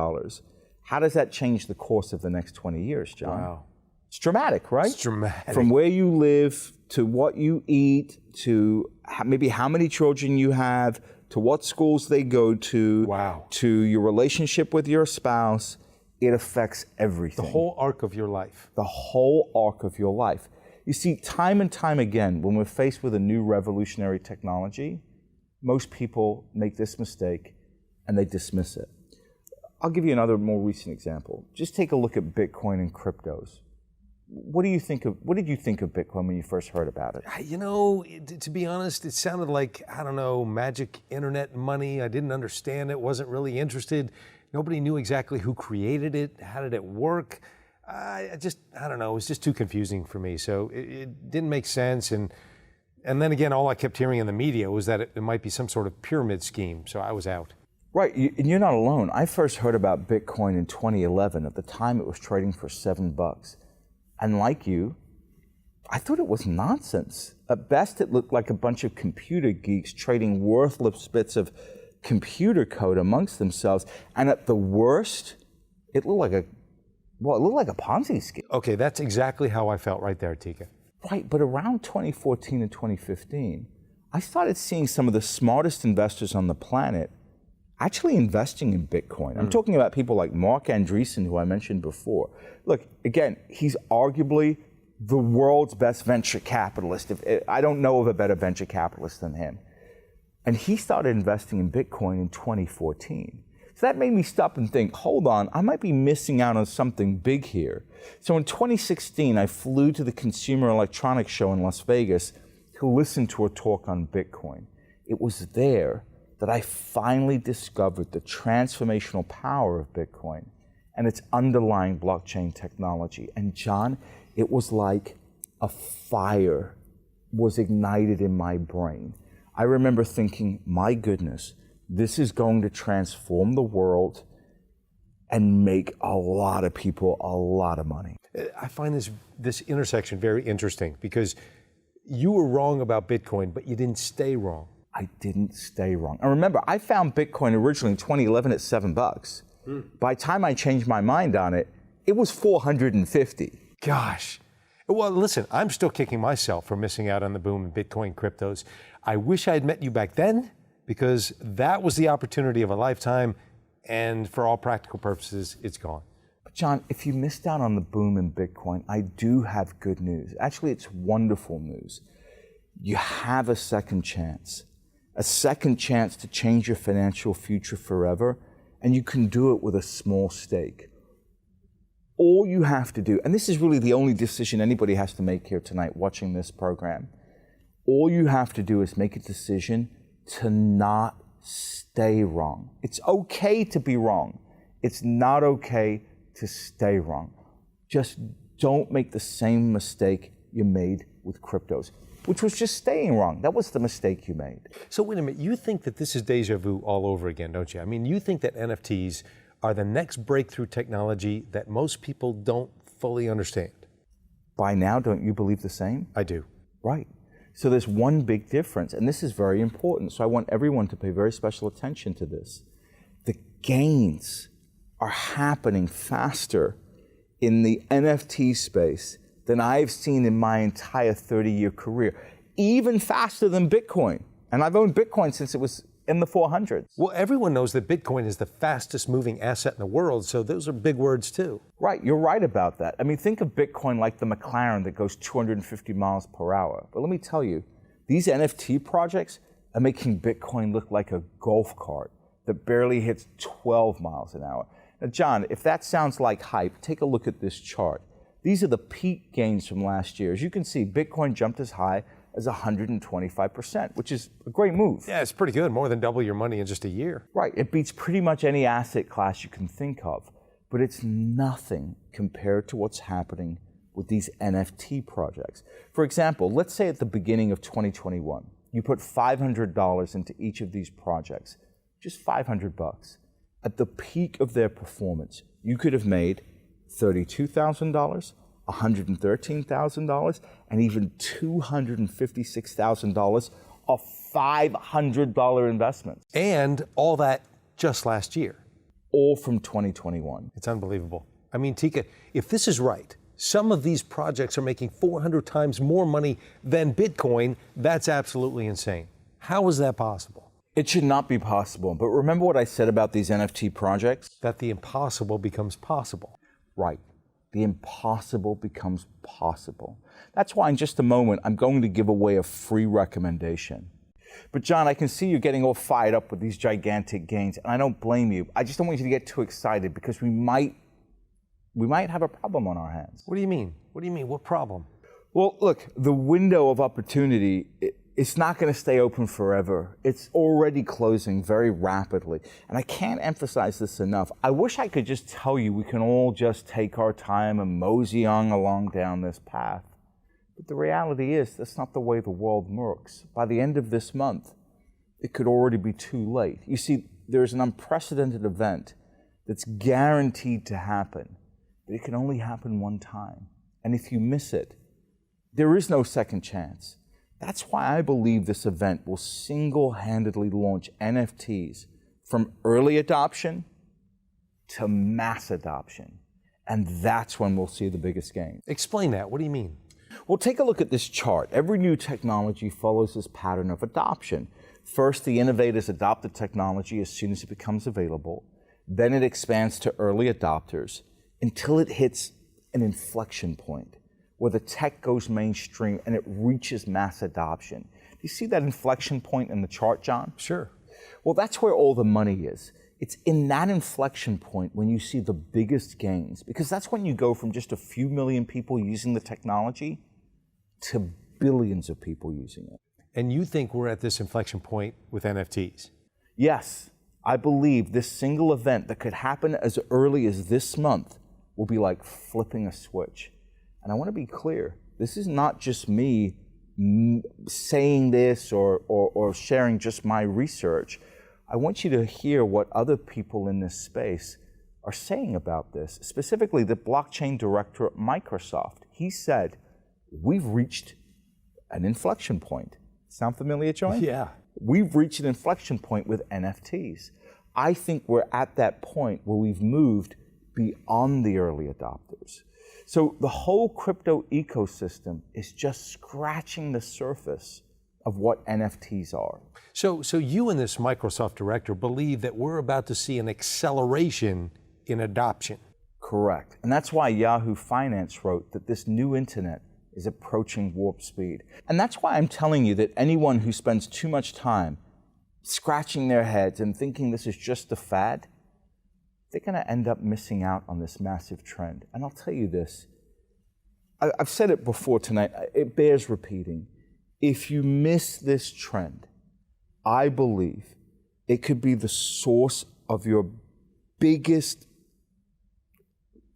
how does that change the course of the next 20 years, John? Wow. It's dramatic, right? It's dramatic. From where you live, to what you eat, to maybe how many children you have, to what schools they go to, wow, to your relationship with your spouse, it affects everything. The whole arc of your life. The whole arc of your life. You see, time and time again, when we're faced with a new revolutionary technology, most people make this mistake and they dismiss it. I'll give you another more recent example. Just take a look at Bitcoin and cryptos. What did you think of Bitcoin when you first heard about it? You know, to be honest, it sounded like, I don't know, magic internet money. I didn't understand it, wasn't really interested. Nobody knew exactly who created it, how did it work. I don't know, it was just too confusing for me. So it didn't make sense. And then again, all I kept hearing in the media was that it might be some sort of pyramid scheme. So I was out. Right, and you're not alone. I first heard about Bitcoin in 2011. At the time, it was trading for $7. And like you, I thought it was nonsense. At best, it looked like a bunch of computer geeks trading worthless bits of computer code amongst themselves. And at the worst, it looked like a Ponzi scheme. Okay, that's exactly how I felt right there, Tika. Right, but around 2014 and 2015, I started seeing some of the smartest investors on the planet actually investing in Bitcoin. I'm talking about people like Mark Andreessen, who I mentioned before. Look, again, he's arguably the world's best venture capitalist. I don't know of a better venture capitalist than him. And he started investing in Bitcoin in 2014. So that made me stop and think, hold on, I might be missing out on something big here. So in 2016, I flew to the Consumer Electronics Show in Las Vegas to listen to a talk on Bitcoin. It was there that I finally discovered the transformational power of Bitcoin and its underlying blockchain technology. And John, it was like a fire was ignited in my brain. I remember thinking, my goodness, this is going to transform the world and make a lot of people a lot of money. I find this intersection very interesting because you were wrong about Bitcoin, but you didn't stay wrong. I didn't stay wrong. And remember, I found Bitcoin originally in 2011 at $7. By the time I changed my mind on it, it was 450. Gosh. Well, listen, I'm still kicking myself for missing out on the boom in Bitcoin cryptos. I wish I had met you back then because that was the opportunity of a lifetime, and for all practical purposes, it's gone. But John, if you missed out on the boom in Bitcoin, I do have good news. Actually, it's wonderful news. You have a second chance to change your financial future forever, and you can do it with a small stake. All you have to do, and this is really the only decision anybody has to make here tonight watching this program, all you have to do is make a decision to not stay wrong. It's okay to be wrong. It's not okay to stay wrong. Just don't make the same mistake you made with cryptos, which was just staying wrong. That was the mistake you made. So wait a minute, you think that this is deja vu all over again, don't you? I mean, you think that NFTs are the next breakthrough technology that most people don't fully understand. By now, don't you believe the same? I do. Right. So there's one big difference, and this is very important. So I want everyone to pay very special attention to this. The gains are happening faster in the NFT space than I've seen in my entire 30-year career, even faster than Bitcoin. And I've owned Bitcoin since it was in the 400s. Well, everyone knows that Bitcoin is the fastest moving asset in the world, so those are big words too. Right, you're right about that. I mean, think of Bitcoin like the McLaren that goes 250 miles per hour. But let me tell you, these NFT projects are making Bitcoin look like a golf cart that barely hits 12 miles an hour. Now, John, if that sounds like hype, take a look at this chart. These are the peak gains from last year. As you can see, Bitcoin jumped as high as 125%, which is a great move. Yeah, it's pretty good, more than double your money in just a year. Right, it beats pretty much any asset class you can think of, but it's nothing compared to what's happening with these NFT projects. For example, let's say at the beginning of 2021, you put $500 into each of these projects, just $500. At the peak of their performance, you could have made $32,000, $113,000, and even $256,000 of $500 investments. And all that just last year. All from 2021. It's unbelievable. I mean, Tika, if this is right, some of these projects are making 400 times more money than Bitcoin. That's absolutely insane. How is that possible? It should not be possible. But remember what I said about these NFT projects? That the impossible becomes possible. Right. the impossible becomes possible. That's why in just a moment, I'm going to give away a free recommendation. But John, I can see you getting all fired up with these gigantic gains, and I don't blame you. I just don't want you to get too excited because we might have a problem on our hands. What do you mean? What do you mean? What problem? Well, look, the window of opportunity, it's not going to stay open forever. It's already closing very rapidly. And I can't emphasize this enough. I wish I could just tell you we can all just take our time and mosey on along down this path. But the reality is that's not the way the world works. By the end of this month, it could already be too late. You see, there's an unprecedented event that's guaranteed to happen, but it can only happen one time. And if you miss it, there is no second chance. That's why I believe this event will single-handedly launch NFTs from early adoption to mass adoption. And that's when we'll see the biggest gain. Explain that. What do you mean? Well, take a look at this chart. Every new technology follows this pattern of adoption. First, the innovators adopt the technology as soon as it becomes available. Then it expands to early adopters until it hits an inflection point where the tech goes mainstream and it reaches mass adoption. Do you see that inflection point in the chart, John? Sure. Well, that's where all the money is. It's in that inflection point when you see the biggest gains, because that's when you go from just a few million people using the technology to billions of people using it. And you think we're at this inflection point with NFTs? Yes, I believe this single event that could happen as early as this month will be like flipping a switch. And I want to be clear, this is not just me saying this or sharing just my research. I want you to hear what other people in this space are saying about this, specifically the blockchain director at Microsoft. He said, we've reached an inflection point. Sound familiar, Joy? Yeah. We've reached an inflection point with NFTs. I think we're at that point where we've moved beyond the early adopters. So the whole crypto ecosystem is just scratching the surface of what NFTs are. So you and this Microsoft director believe that we're about to see an acceleration in adoption. Correct. And that's why Yahoo Finance wrote that this new internet is approaching warp speed. And that's why I'm telling you that anyone who spends too much time scratching their heads and thinking this is just a fad, they're going to end up missing out on this massive trend. And I'll tell you this, I've said it before tonight, it bears repeating. If you miss this trend, I believe it could be the source of your biggest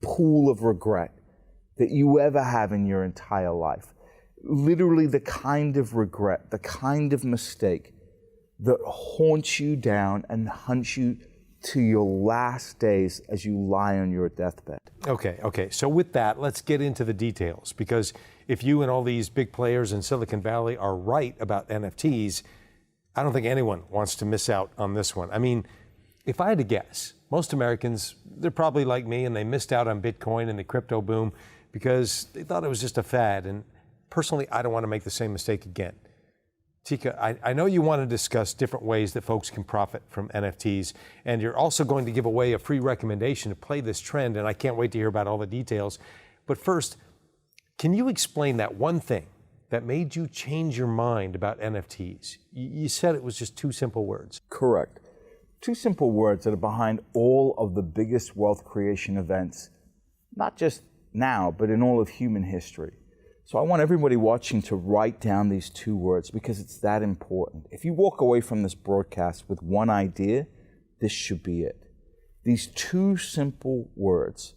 pool of regret that you ever have in your entire life. Literally the kind of regret, the kind of mistake that haunts you down and hunts you to your last days as you lie on your deathbed. Okay. So with that, let's get into the details, because if you and all these big players in Silicon Valley are right about NFTs, I don't think anyone wants to miss out on this one. I mean, if I had to guess, most Americans, they're probably like me and they missed out on Bitcoin and the crypto boom because they thought it was just a fad. And personally, I don't want to make the same mistake again. Tika, I know you want to discuss different ways that folks can profit from NFTs, and you're also going to give away a free recommendation to play this trend, and I can't wait to hear about all the details. But first, can you explain that one thing that made you change your mind about NFTs? You said it was just two simple words. Correct. Two simple words that are behind all of the biggest wealth creation events, not just now, but in all of human history. So I want everybody watching to write down these two words because it's that important. If you walk away from this broadcast with one idea, this should be it. These two simple words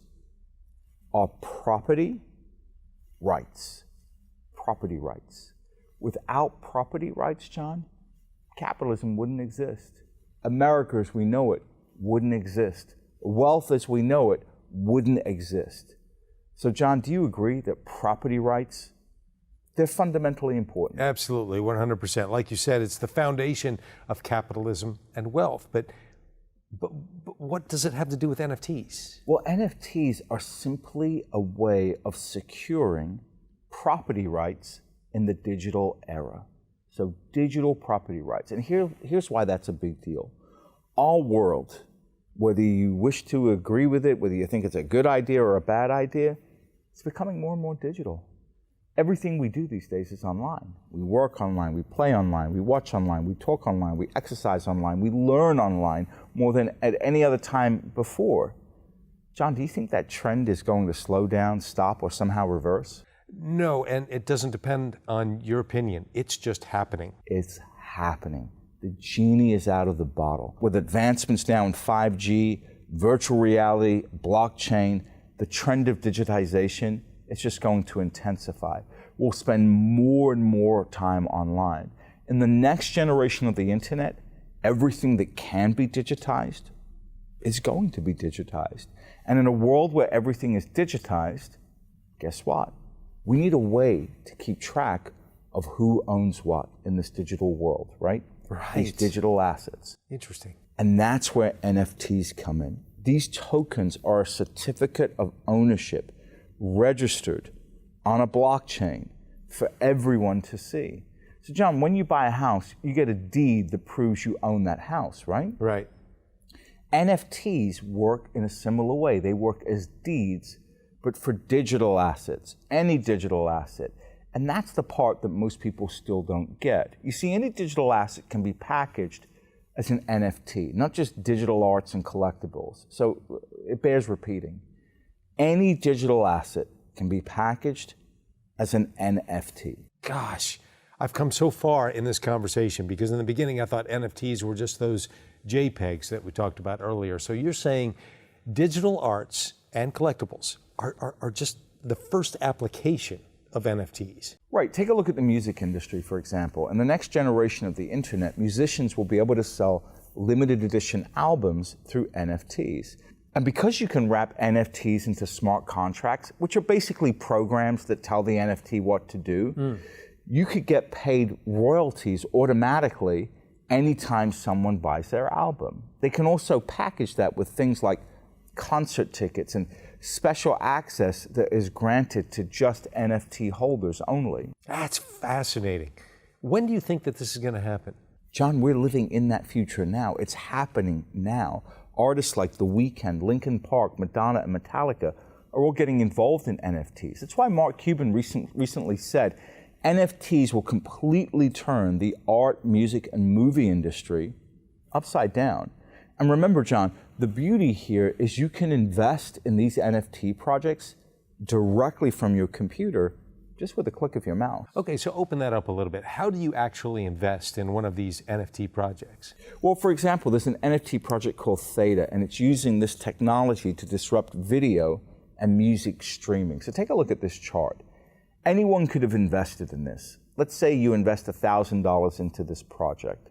are property rights. Property rights. Without property rights, John, capitalism wouldn't exist. America as we know it wouldn't exist. Wealth as we know it wouldn't exist. So, John, do you agree that property rights, they're fundamentally important? Absolutely, 100%. Like you said, it's the foundation of capitalism and wealth. But what does it have to do with NFTs? Well, NFTs are simply a way of securing property rights in the digital era. So digital property rights. And here's why that's a big deal. Our world, whether you wish to agree with it, whether you think it's a good idea or a bad idea, it's becoming more and more digital. Everything we do these days is online. We work online, we play online, we watch online, we talk online, we exercise online, we learn online more than at any other time before. John, do you think that trend is going to slow down, stop, or somehow reverse? No, and it doesn't depend on your opinion. It's just happening. It's happening. The genie is out of the bottle. With advancements now in 5G, virtual reality, blockchain, the trend of digitization, it's just going to intensify. We'll spend more and more time online. In the next generation of the internet, everything that can be digitized is going to be digitized. And in a world where everything is digitized, guess what? We need a way to keep track of who owns what in this digital world, right? Right. These digital assets. Interesting. And that's where NFTs come in. These tokens are a certificate of ownership registered on a blockchain for everyone to see. So John, when you buy a house, you get a deed that proves you own that house, right? Right. NFTs work in a similar way. They work as deeds, but for digital assets, any digital asset. And that's the part that most people still don't get. You see, any digital asset can be packaged as an NFT, not just digital arts and collectibles. So it bears repeating. Any digital asset can be packaged as an NFT. Gosh, I've come so far in this conversation because in the beginning I thought NFTs were just those JPEGs that we talked about earlier. So you're saying digital arts and collectibles are just the first application of NFTs. Right, take a look at the music industry, for example. In the next generation of the internet, musicians will be able to sell limited edition albums through NFTs. And because you can wrap NFTs into smart contracts, which are basically programs that tell the NFT what to do, you could get paid royalties automatically anytime someone buys their album. They can also package that with things like concert tickets and special access that is granted to just NFT holders only. That's fascinating. When do you think that this is going to happen? John, we're living in that future now. It's happening now. Artists like The Weeknd, Linkin Park, Madonna, and Metallica are all getting involved in NFTs. That's why Mark Cuban recently said NFTs will completely turn the art, music, and movie industry upside down. And remember, John, the beauty here is you can invest in these NFT projects directly from your computer, just with a click of your mouse. Okay, so open that up a little bit. How do you actually invest in one of these NFT projects? Well, for example, there's an NFT project called Theta, and it's using this technology to disrupt video and music streaming. So take a look at this chart. Anyone could have invested in this. Let's say you invest $1,000 into this project.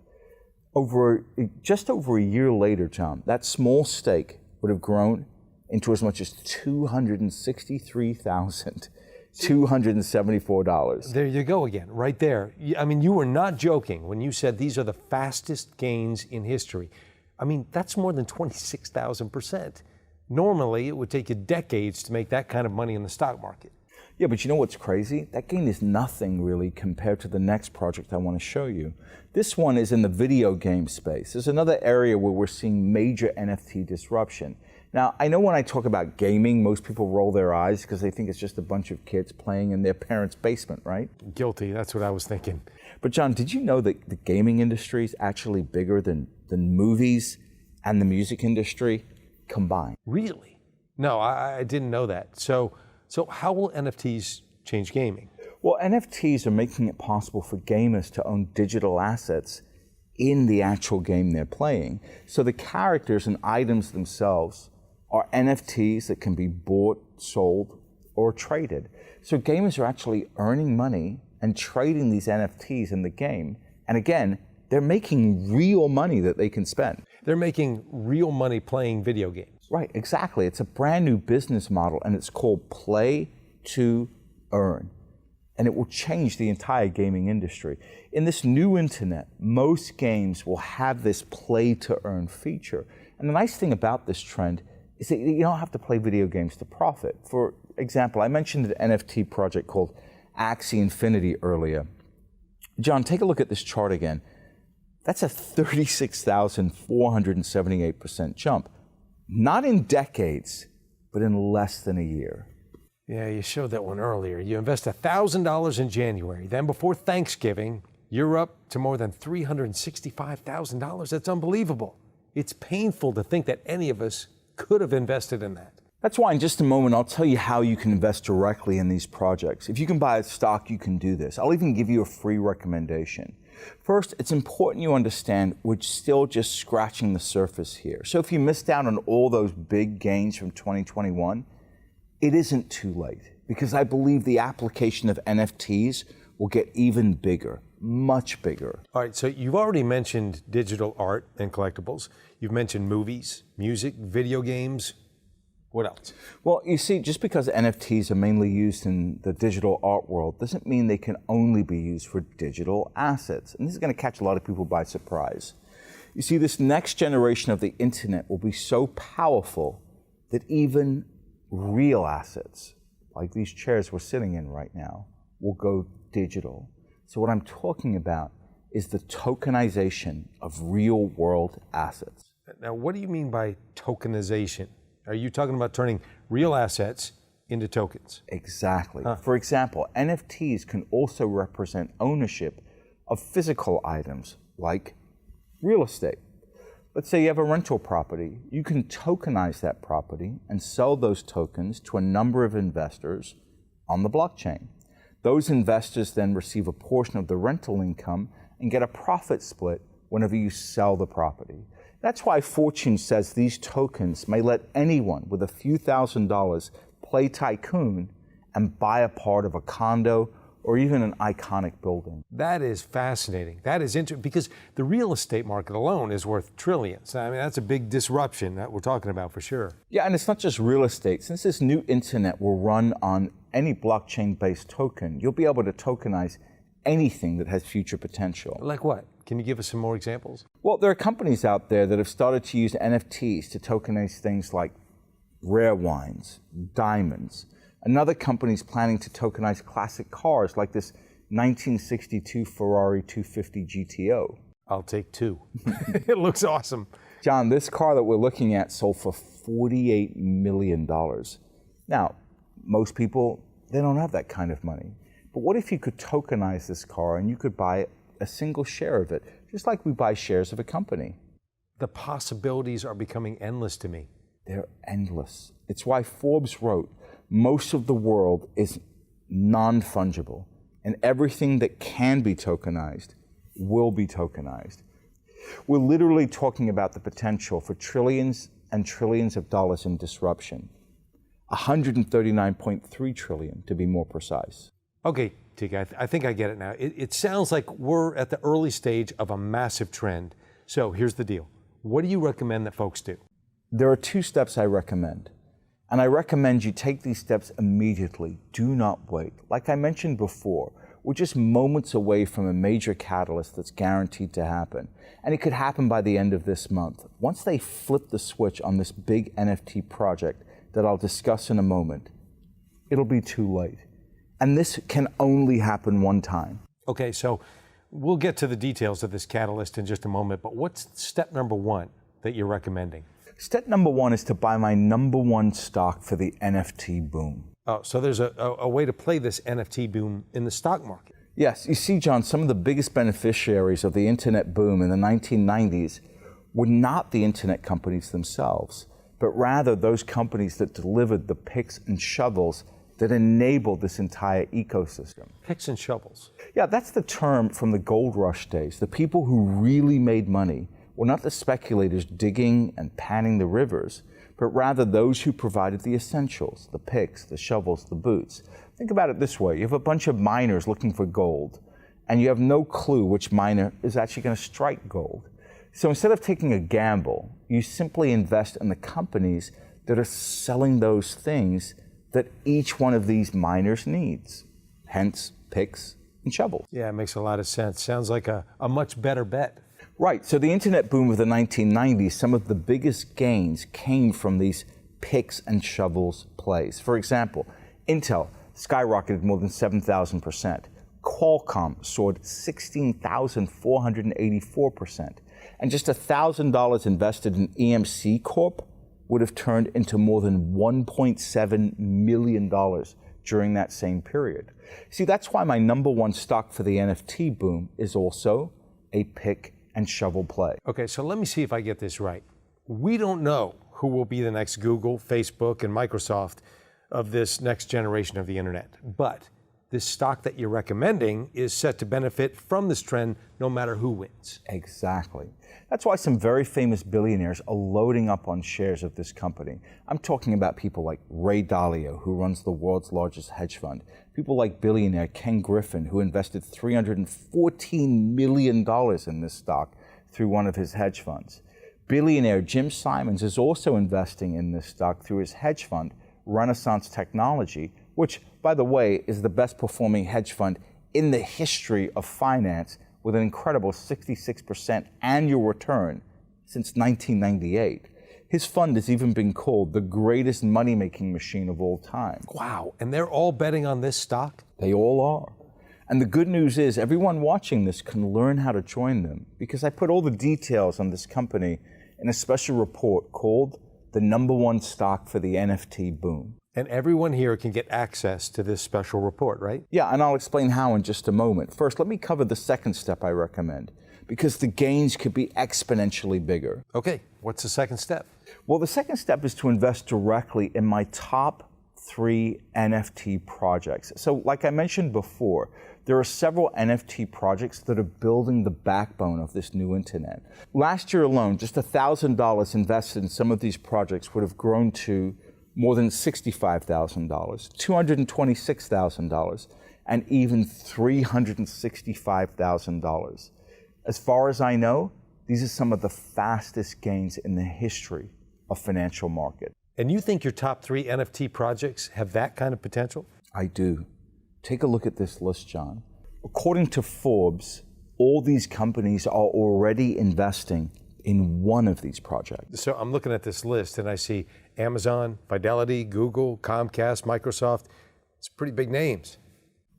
Just over a year later, John, that small stake would have grown into as much as $263,274. There you go again, right there. I mean, you were not joking when you said these are the fastest gains in history. I mean, that's more than 26,000%. Normally, it would take you decades to make that kind of money in the stock market. Yeah, but you know what's crazy? That gain is nothing really compared to the next project I want to show you. This one is in the video game space. There's another area where we're seeing major NFT disruption. Now, I know when I talk about gaming, most people roll their eyes because they think it's just a bunch of kids playing in their parents' basement, right? Guilty, that's what I was thinking. But John, did you know that the gaming industry is actually bigger than movies and the music industry combined? Really? No, I didn't know that. So how will NFTs change gaming? Well, NFTs are making it possible for gamers to own digital assets in the actual game they're playing. So the characters and items themselves are NFTs that can be bought, sold, or traded. So gamers are actually earning money and trading these NFTs in the game. And again, they're making real money that they can spend. They're making real money playing video games. Right, exactly. It's a brand new business model, and it's called play to earn. And it will change the entire gaming industry. In this new internet, most games will have this play to earn feature. And the nice thing about this trend is that you don't have to play video games to profit. For example, I mentioned an NFT project called Axie Infinity earlier. John, take a look at this chart again. That's a 36,478% jump. Not in decades, but in less than a year. Yeah, you showed that one earlier. You invest $1,000 in January. Then before Thanksgiving, you're up to more than $365,000. That's unbelievable. It's painful to think that any of us could have invested in that. That's why in just a moment, I'll tell you how you can invest directly in these projects. If you can buy a stock, you can do this. I'll even give you a free recommendation. First, it's important you understand we're still just scratching the surface here. So if you missed out on all those big gains from 2021, it isn't too late, because I believe the application of NFTs will get even bigger, much bigger. All right, so you've already mentioned digital art and collectibles. You've mentioned movies, music, video games. What else? Well, you see, just because NFTs are mainly used in the digital art world doesn't mean they can only be used for digital assets. And this is going to catch a lot of people by surprise. You see, this next generation of the internet will be so powerful that even real assets, like these chairs we're sitting in right now, will go digital. So what I'm talking about is the tokenization of real world assets. Now, what do you mean by tokenization? Are you talking about turning real assets into tokens? Exactly. For example, NFTs can also represent ownership of physical items like real estate. Let's say you have a rental property. You can tokenize that property and sell those tokens to a number of investors on the blockchain. Those investors then receive a portion of the rental income and get a profit split whenever you sell the property. That's why Fortune says these tokens may let anyone with a few $1,000s play tycoon and buy a part of a condo or even an iconic building. That is fascinating. That is interesting, because the real estate market alone is worth trillions. I mean, that's a big disruption that we're talking about for sure. Yeah, and it's not just real estate. Since this new internet will run on any blockchain-based token, you'll be able to tokenize anything that has future potential. Like what? Can you give us some more examples? Well, there are companies out there that have started to use NFTs to tokenize things like rare wines, diamonds. Another company is planning to tokenize classic cars like this 1962 Ferrari 250 GTO. I'll take two. It looks awesome. John, this car that we're looking at sold for $48 million. Now, most people, they don't have that kind of money. But what if you could tokenize this car and you could buy a single share of it, just like we buy shares of a company? The possibilities are becoming endless to me. They're endless. It's why Forbes wrote, most of the world is non-fungible, and everything that can be tokenized will be tokenized. We're literally talking about the potential for trillions and trillions of dollars in disruption. 139.3 trillion to be more precise. Okay, Tika, I think I get it now. It sounds like we're at the early stage of a massive trend. So here's the deal. What do you recommend that folks do? There are two steps I recommend. And I recommend you take these steps immediately. Do not wait. Like I mentioned before, we're just moments away from a major catalyst that's guaranteed to happen. And it could happen by the end of this month. Once they flip the switch on this big NFT project that I'll discuss in a moment, it'll be too late. And this can only happen one time. Okay, so we'll get to the details of this catalyst in just a moment, but what's step number one that you're recommending? Step number one is to buy my number one stock for the NFT boom. Oh, so there's a way to play this NFT boom in the stock market. Yes, you see, John, some of the biggest beneficiaries of the internet boom in the 1990s were not the internet companies themselves, but rather those companies that delivered the picks and shovels that enabled this entire ecosystem. Picks and shovels. Yeah, that's the term from the gold rush days. The people who really made money were not the speculators digging and panning the rivers, but rather those who provided the essentials, the picks, the shovels, the boots. Think about it this way. You have a bunch of miners looking for gold, and you have no clue which miner is actually going to strike gold. So instead of taking a gamble, you simply invest in the companies that are selling those things that each one of these miners needs, hence picks and shovels. Yeah, it makes a lot of sense. Sounds like a much better bet. Right, so the internet boom of the 1990s, some of the biggest gains came from these picks and shovels plays. For example, Intel skyrocketed more than 7,000%. Qualcomm soared 16,484%. And just $1,000 invested in EMC Corp would have turned into more than $1.7 million during that same period. See, that's why my number one stock for the NFT boom is also a pick and shovel play. Okay, so let me see if I get this right. We don't know who will be the next Google, Facebook, and Microsoft of this next generation of the internet. But this stock that you're recommending is set to benefit from this trend no matter who wins. Exactly. That's why some very famous billionaires are loading up on shares of this company. I'm talking about people like Ray Dalio, who runs the world's largest hedge fund. People like billionaire Ken Griffin, who invested $314 million in this stock through one of his hedge funds. Billionaire Jim Simons is also investing in this stock through his hedge fund, Renaissance Technology, which, by the way, is the best performing hedge fund in the history of finance with an incredible 66% annual return since 1998. His fund has even been called the greatest money-making machine of all time. Wow, and they're all betting on this stock? They all are. And the good news is everyone watching this can learn how to join them, because I put all the details on this company in a special report called The Number One Stock for the NFT Boom. And everyone here can get access to this special report, right? Yeah, and I'll explain how in just a moment. First, let me cover the second step I recommend, because the gains could be exponentially bigger. Okay, what's the second step? Well, the second step is to invest directly in my top 3 NFT projects. So like I mentioned before, there are several NFT projects that are building the backbone of this new internet. Last year alone, just $1,000 invested in some of these projects would have grown to more than $65,000, $226,000, and even $365,000. As far as I know, these are some of the fastest gains in the history of financial market. And you think your top 3 NFT projects have that kind of potential? I do. Take a look at this list, John. According to Forbes, all these companies are already investing in one of these projects. So I'm looking at this list and I see Amazon, Fidelity, Google, Comcast, Microsoft. It's pretty big names.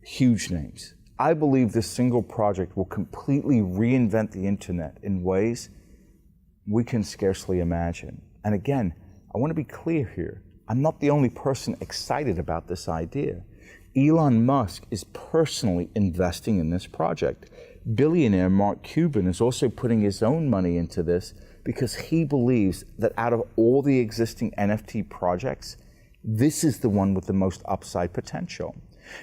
Huge names. I believe this single project will completely reinvent the internet in ways we can scarcely imagine. And again, I want to be clear here. I'm not the only person excited about this idea. Elon Musk is personally investing in this project. Billionaire Mark Cuban is also putting his own money into this because he believes that out of all the existing NFT projects, this is the one with the most upside potential.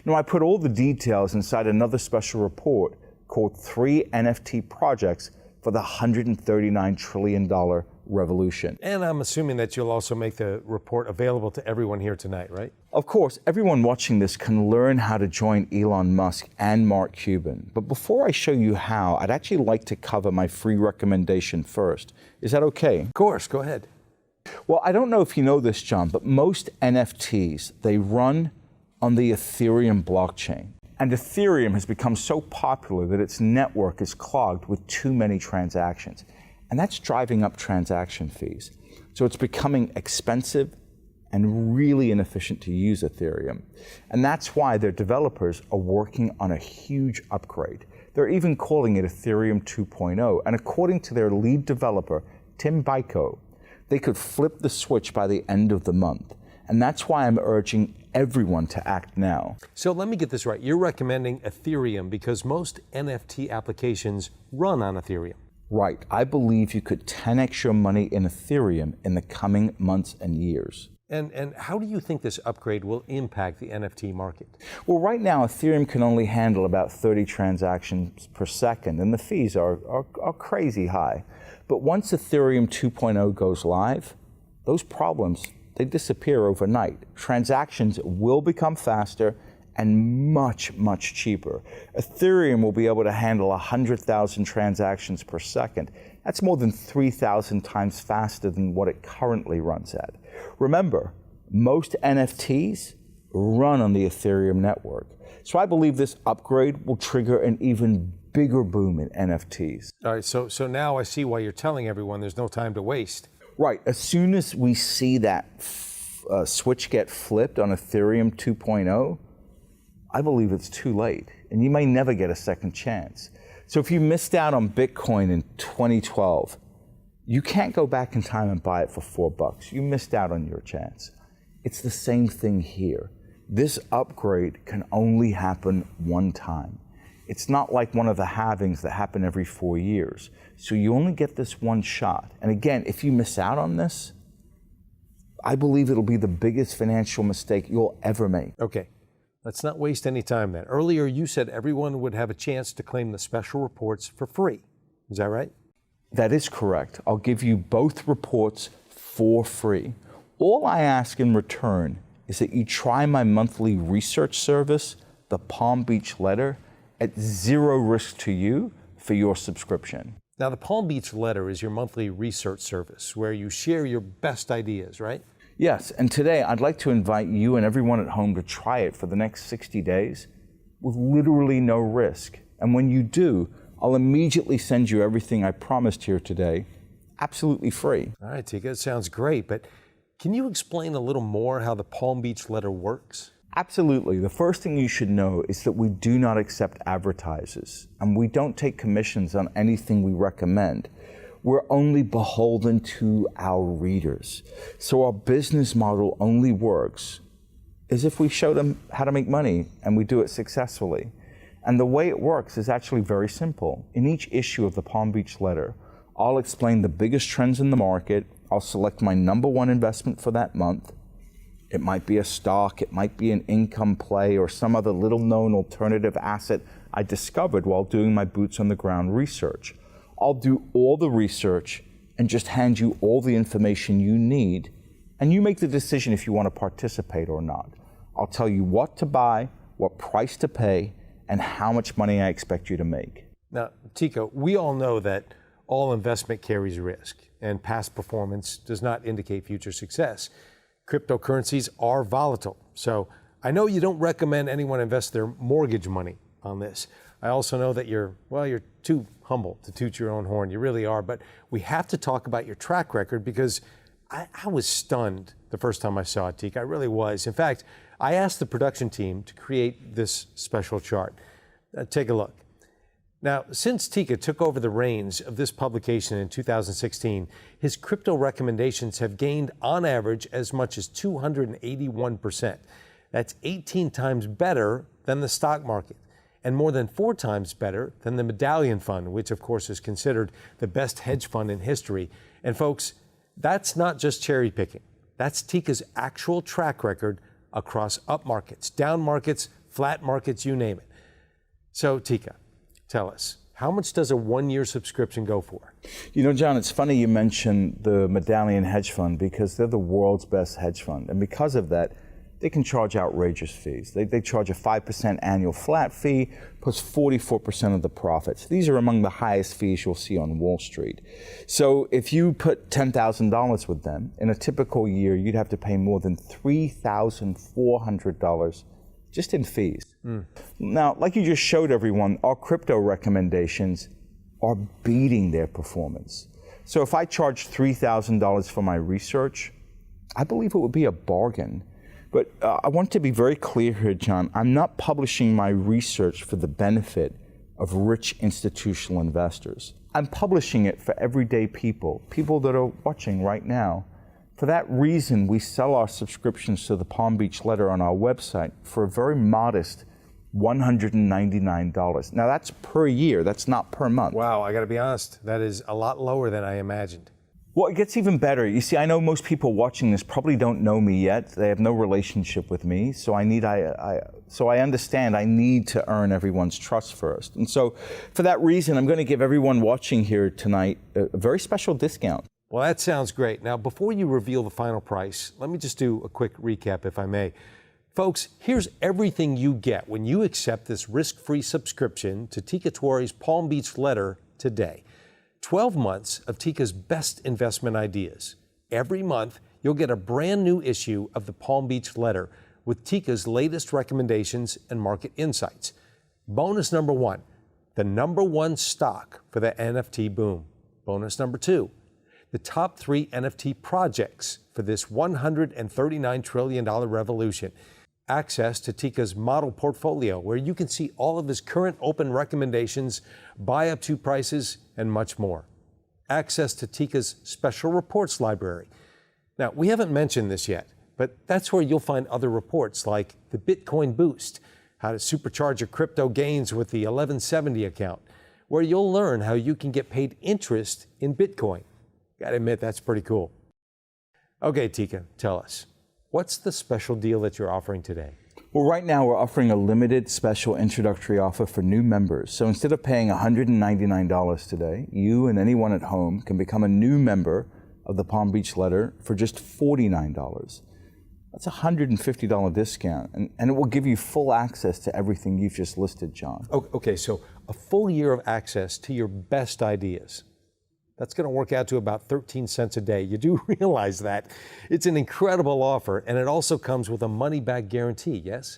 Now, I put all the details inside another special report called 3 NFT Projects for the $139 trillion revolution. And I'm assuming that you'll also make the report available to everyone here tonight, right? Of course, everyone watching this can learn how to join Elon Musk and Mark Cuban. But before I show you how, I'd actually like to cover my free recommendation first. Is that okay? Of course, go ahead. Well, I don't know if you know this, John, but most NFTs, they run on the Ethereum blockchain. And Ethereum has become so popular that its network is clogged with too many transactions. And that's driving up transaction fees. So it's becoming expensive and really inefficient to use Ethereum. And that's why their developers are working on a huge upgrade. They're even calling it Ethereum 2.0. And according to their lead developer, Tim Biko, they could flip the switch by the end of the month. And that's why I'm urging everyone to act now. So let me get this right. You're recommending Ethereum because most NFT applications run on Ethereum. Right. I believe you could 10x your money in Ethereum in the coming months and years. And how do you think this upgrade will impact the NFT market? Well, right now, Ethereum can only handle about 30 transactions per second, and the fees are crazy high. But once Ethereum 2.0 goes live, those problems, they disappear overnight. Transactions will become faster and much, much cheaper. Ethereum will be able to handle 100,000 transactions per second. That's more than 3,000 times faster than what it currently runs at. Remember, most NFTs run on the Ethereum network. So I believe this upgrade will trigger an even bigger boom in NFTs. All right, so now I see why you're telling everyone there's no time to waste. Right, as soon as we see that switch get flipped on Ethereum 2.0, I believe it's too late, and you may never get a second chance. So if you missed out on Bitcoin in 2012, You can't go back in time and buy it for $4. You missed out on your chance. It's the same thing here. This upgrade can only happen one time. It's not like one of the halvings that happen every 4 years. So you only get this one shot. And again, if you miss out on this, I believe it'll be the biggest financial mistake you'll ever make. Okay, let's not waste any time then. Earlier, you said everyone would have a chance to claim the special reports for free. Is that right? That is correct. I'll give you both reports for free. All I ask in return is that you try my monthly research service, the Palm Beach Letter, at zero risk to you for your subscription. Now, the Palm Beach Letter is your monthly research service where you share your best ideas, right? Yes, and today I'd like to invite you and everyone at home to try it for the next 60 days with literally no risk. And when you do, I'll immediately send you everything I promised here today, absolutely free. All right, Tika, that sounds great, but can you explain a little more how the Palm Beach Letter works? Absolutely. The first thing you should know is that we do not accept advertisers, and we don't take commissions on anything we recommend. We're only beholden to our readers. So our business model only works as if we show them how to make money, and we do it successfully. And the way it works is actually very simple. In each issue of the Palm Beach Letter, I'll explain the biggest trends in the market. I'll select my number one investment for that month. It might be a stock, it might be an income play, or some other little known alternative asset I discovered while doing my boots on the ground research. I'll do all the research and just hand you all the information you need, and you make the decision if you want to participate or not. I'll tell you what to buy, what price to pay, and how much money I expect you to make. Now, Tika, we all know that all investment carries risk, and past performance does not indicate future success. Cryptocurrencies are volatile, so I know you don't recommend anyone invest their mortgage money on this. I also know that you're too humble to toot your own horn. You really are, but we have to talk about your track record because I was stunned the first time I saw it, Tika. I really was. In fact, I asked the production team to create this special chart. Take a look. Now, since Tika took over the reins of this publication in 2016, his crypto recommendations have gained, on average, as much as 281%. That's 18 times better than the stock market, and more than 4 times better than the Medallion Fund, which, of course, is considered the best hedge fund in history. And folks, that's not just cherry picking. That's Tika's actual track record across up markets, down markets, flat markets, you name it. So, Tika, tell us, how much does a 1-year subscription go for? You know, John, it's funny you mention the Medallion Hedge Fund because they're the world's best hedge fund. And because of that, they can charge outrageous fees. They charge a 5% annual flat fee plus 44% of the profits. These are among the highest fees you'll see on Wall Street. So if you put $10,000 with them, in a typical year, you'd have to pay more than $3,400 just in fees. Now, like you just showed everyone, our crypto recommendations are beating their performance. So if I charged $3,000 for my research, I believe it would be a bargain. But I want to be very clear here, John. I'm not publishing my research for the benefit of rich institutional investors. I'm publishing it for everyday people, people that are watching right now. For that reason, we sell our subscriptions to the Palm Beach Letter on our website for a very modest $199. Now that's per year, that's not per month. Wow, I gotta be honest, that is a lot lower than I imagined. Well, it gets even better. You see, I know most people watching this probably don't know me yet. They have no relationship with me, so I understand I need to earn everyone's trust first. And so for that reason, I'm going to give everyone watching here tonight a very special discount. Well, that sounds great. Now, before you reveal the final price, let me just do a quick recap, if I may. Folks, here's everything you get when you accept this risk-free subscription to Tika Tawari's Palm Beach Letter today. 12 months of Tika's best investment ideas. Every month, you'll get a brand new issue of the Palm Beach Letter with Tika's latest recommendations and market insights. Bonus number 1, the number 1 stock for the NFT boom. Bonus number 2, the top 3 NFT projects for this $139 trillion revolution. Access to Tika's model portfolio, where you can see all of his current open recommendations, buy up to prices, and much more. access to Tika's special reports library. Now, we haven't mentioned this yet, but that's where you'll find other reports like the Bitcoin Boost, how to supercharge your crypto gains with the 1170 account, where you'll learn how you can get paid interest in Bitcoin. Gotta admit, that's pretty cool. Okay, Tika, tell us, what's the special deal that you're offering today? Well, right now we're offering a limited special introductory offer for new members. So instead of paying $199 today, you and anyone at home can become a new member of the Palm Beach Letter for just $49. That's a $150 discount, and it will give you full access to everything you've just listed, John. Okay, so a full year of access to your best ideas. That's going to work out to about 13 cents a day. You do realize that. It's an incredible offer, and it also comes with a money-back guarantee, yes?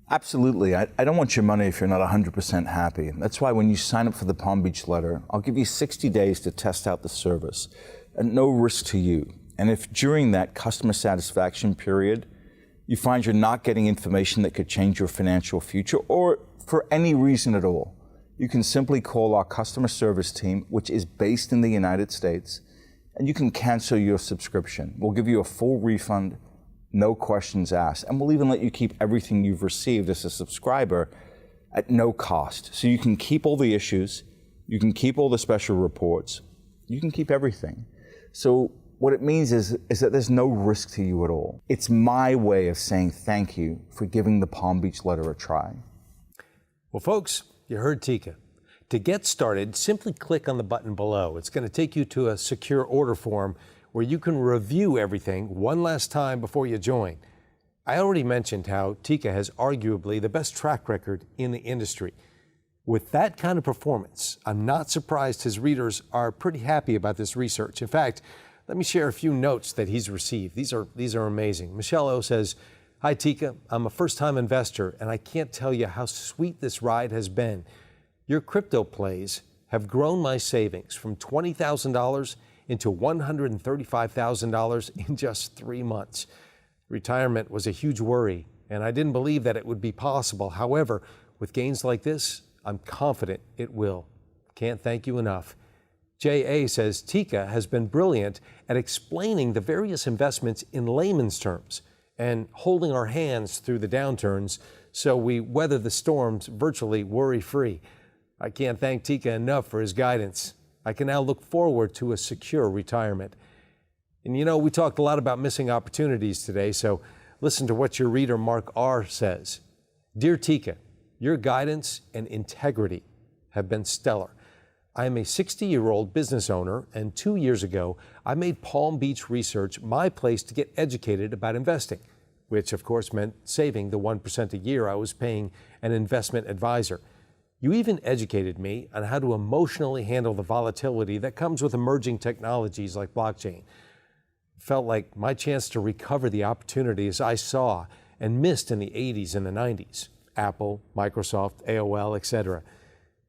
Absolutely. I don't want your money if you're not 100% happy. That's why when you sign up for the Palm Beach Letter, I'll give you 60 days to test out the service, at no risk to you. And if during that customer satisfaction period, you find you're not getting information that could change your financial future, or for any reason at all, you can simply call our customer service team, which is based in the United States, and you can cancel your subscription. We'll give you a full refund, no questions asked, and we'll even let you keep everything you've received as a subscriber at no cost. So you can keep all the issues, you can keep all the special reports, you can keep everything. So what it means is that there's no risk to you at all. It's my way of saying thank you for giving the Palm Beach Letter a try. Well, folks, you heard Tika. To get started, simply click on the button below. It's going to take you to a secure order form where you can review everything one last time before you join. I already mentioned how Tika has arguably the best track record in the industry. With that kind of performance, I'm not surprised his readers are pretty happy about this research. In fact, let me share a few notes that he's received. These are amazing. Michelle O says, "Hi, Tika. I'm a first-time investor, and I can't tell you how sweet this ride has been. Your crypto plays have grown my savings from $20,000 into $135,000 in just 3 months. Retirement was a huge worry, and I didn't believe that it would be possible. However, with gains like this, I'm confident it will. Can't thank you enough." J.A. says Tika has been brilliant at explaining the various investments in layman's terms and holding our hands through the downturns so we weather the storms virtually worry-free. I can't thank Tika enough for his guidance. I can now look forward to a secure retirement. And you know, we talked a lot about missing opportunities today, so listen to what your reader Mark R. says. "Dear Tika, your guidance and integrity have been stellar. I am a 60-year-old business owner, and 2 years ago, I made Palm Beach Research my place to get educated about investing, which of course meant saving the 1% a year I was paying an investment advisor. You even educated me on how to emotionally handle the volatility that comes with emerging technologies like blockchain. Felt like my chance to recover the opportunities I saw and missed in the 80s and the 90s. Apple, Microsoft, AOL, etc.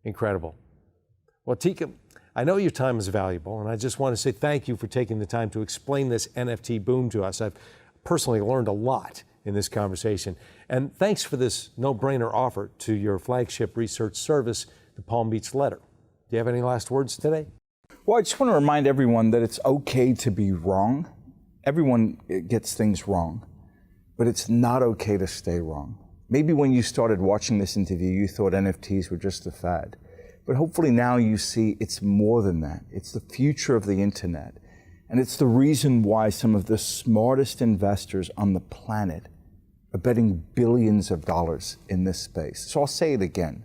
Incredible. Well, Tika, I know your time is valuable, and I just want to say thank you for taking the time to explain this NFT boom to us. I've personally learned a lot in this conversation. And thanks for this no-brainer offer to your flagship research service, the Palm Beach Letter. Do you have any last words today? Well, I just want to remind everyone that it's okay to be wrong. Everyone gets things wrong, but it's not okay to stay wrong. Maybe when you started watching this interview, you thought NFTs were just a fad. But hopefully now you see it's more than that. It's the future of the internet. And it's the reason why some of the smartest investors on the planet are betting billions of dollars in this space. So I'll say it again.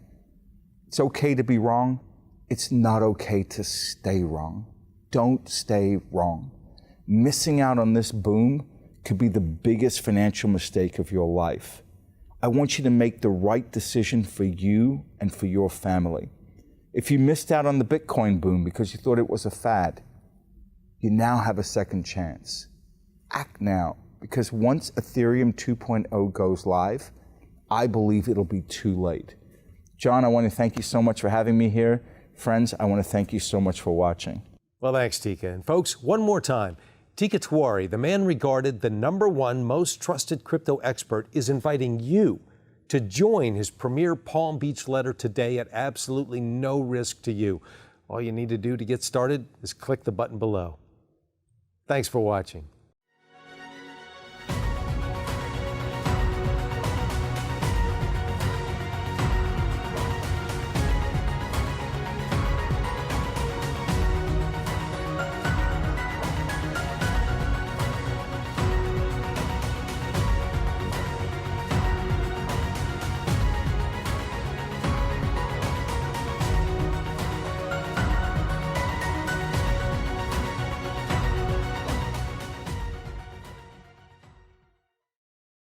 It's okay to be wrong. It's not okay to stay wrong. Don't stay wrong. Missing out on this boom could be the biggest financial mistake of your life. I want you to make the right decision for you and for your family. If you missed out on the Bitcoin boom because you thought it was a fad, you now have a second chance. Act now, because once Ethereum 2.0 goes live, I believe it'll be too late. John, I want to thank you so much for having me here. Friends, I want to thank you so much for watching. Well, thanks, Tika. And folks, one more time, Tika Tiwari, the man regarded the #1 most trusted crypto expert, is inviting you to join his premier Palm Beach Letter today at absolutely no risk to you. All you need to do to get started is click the button below. Thanks for watching.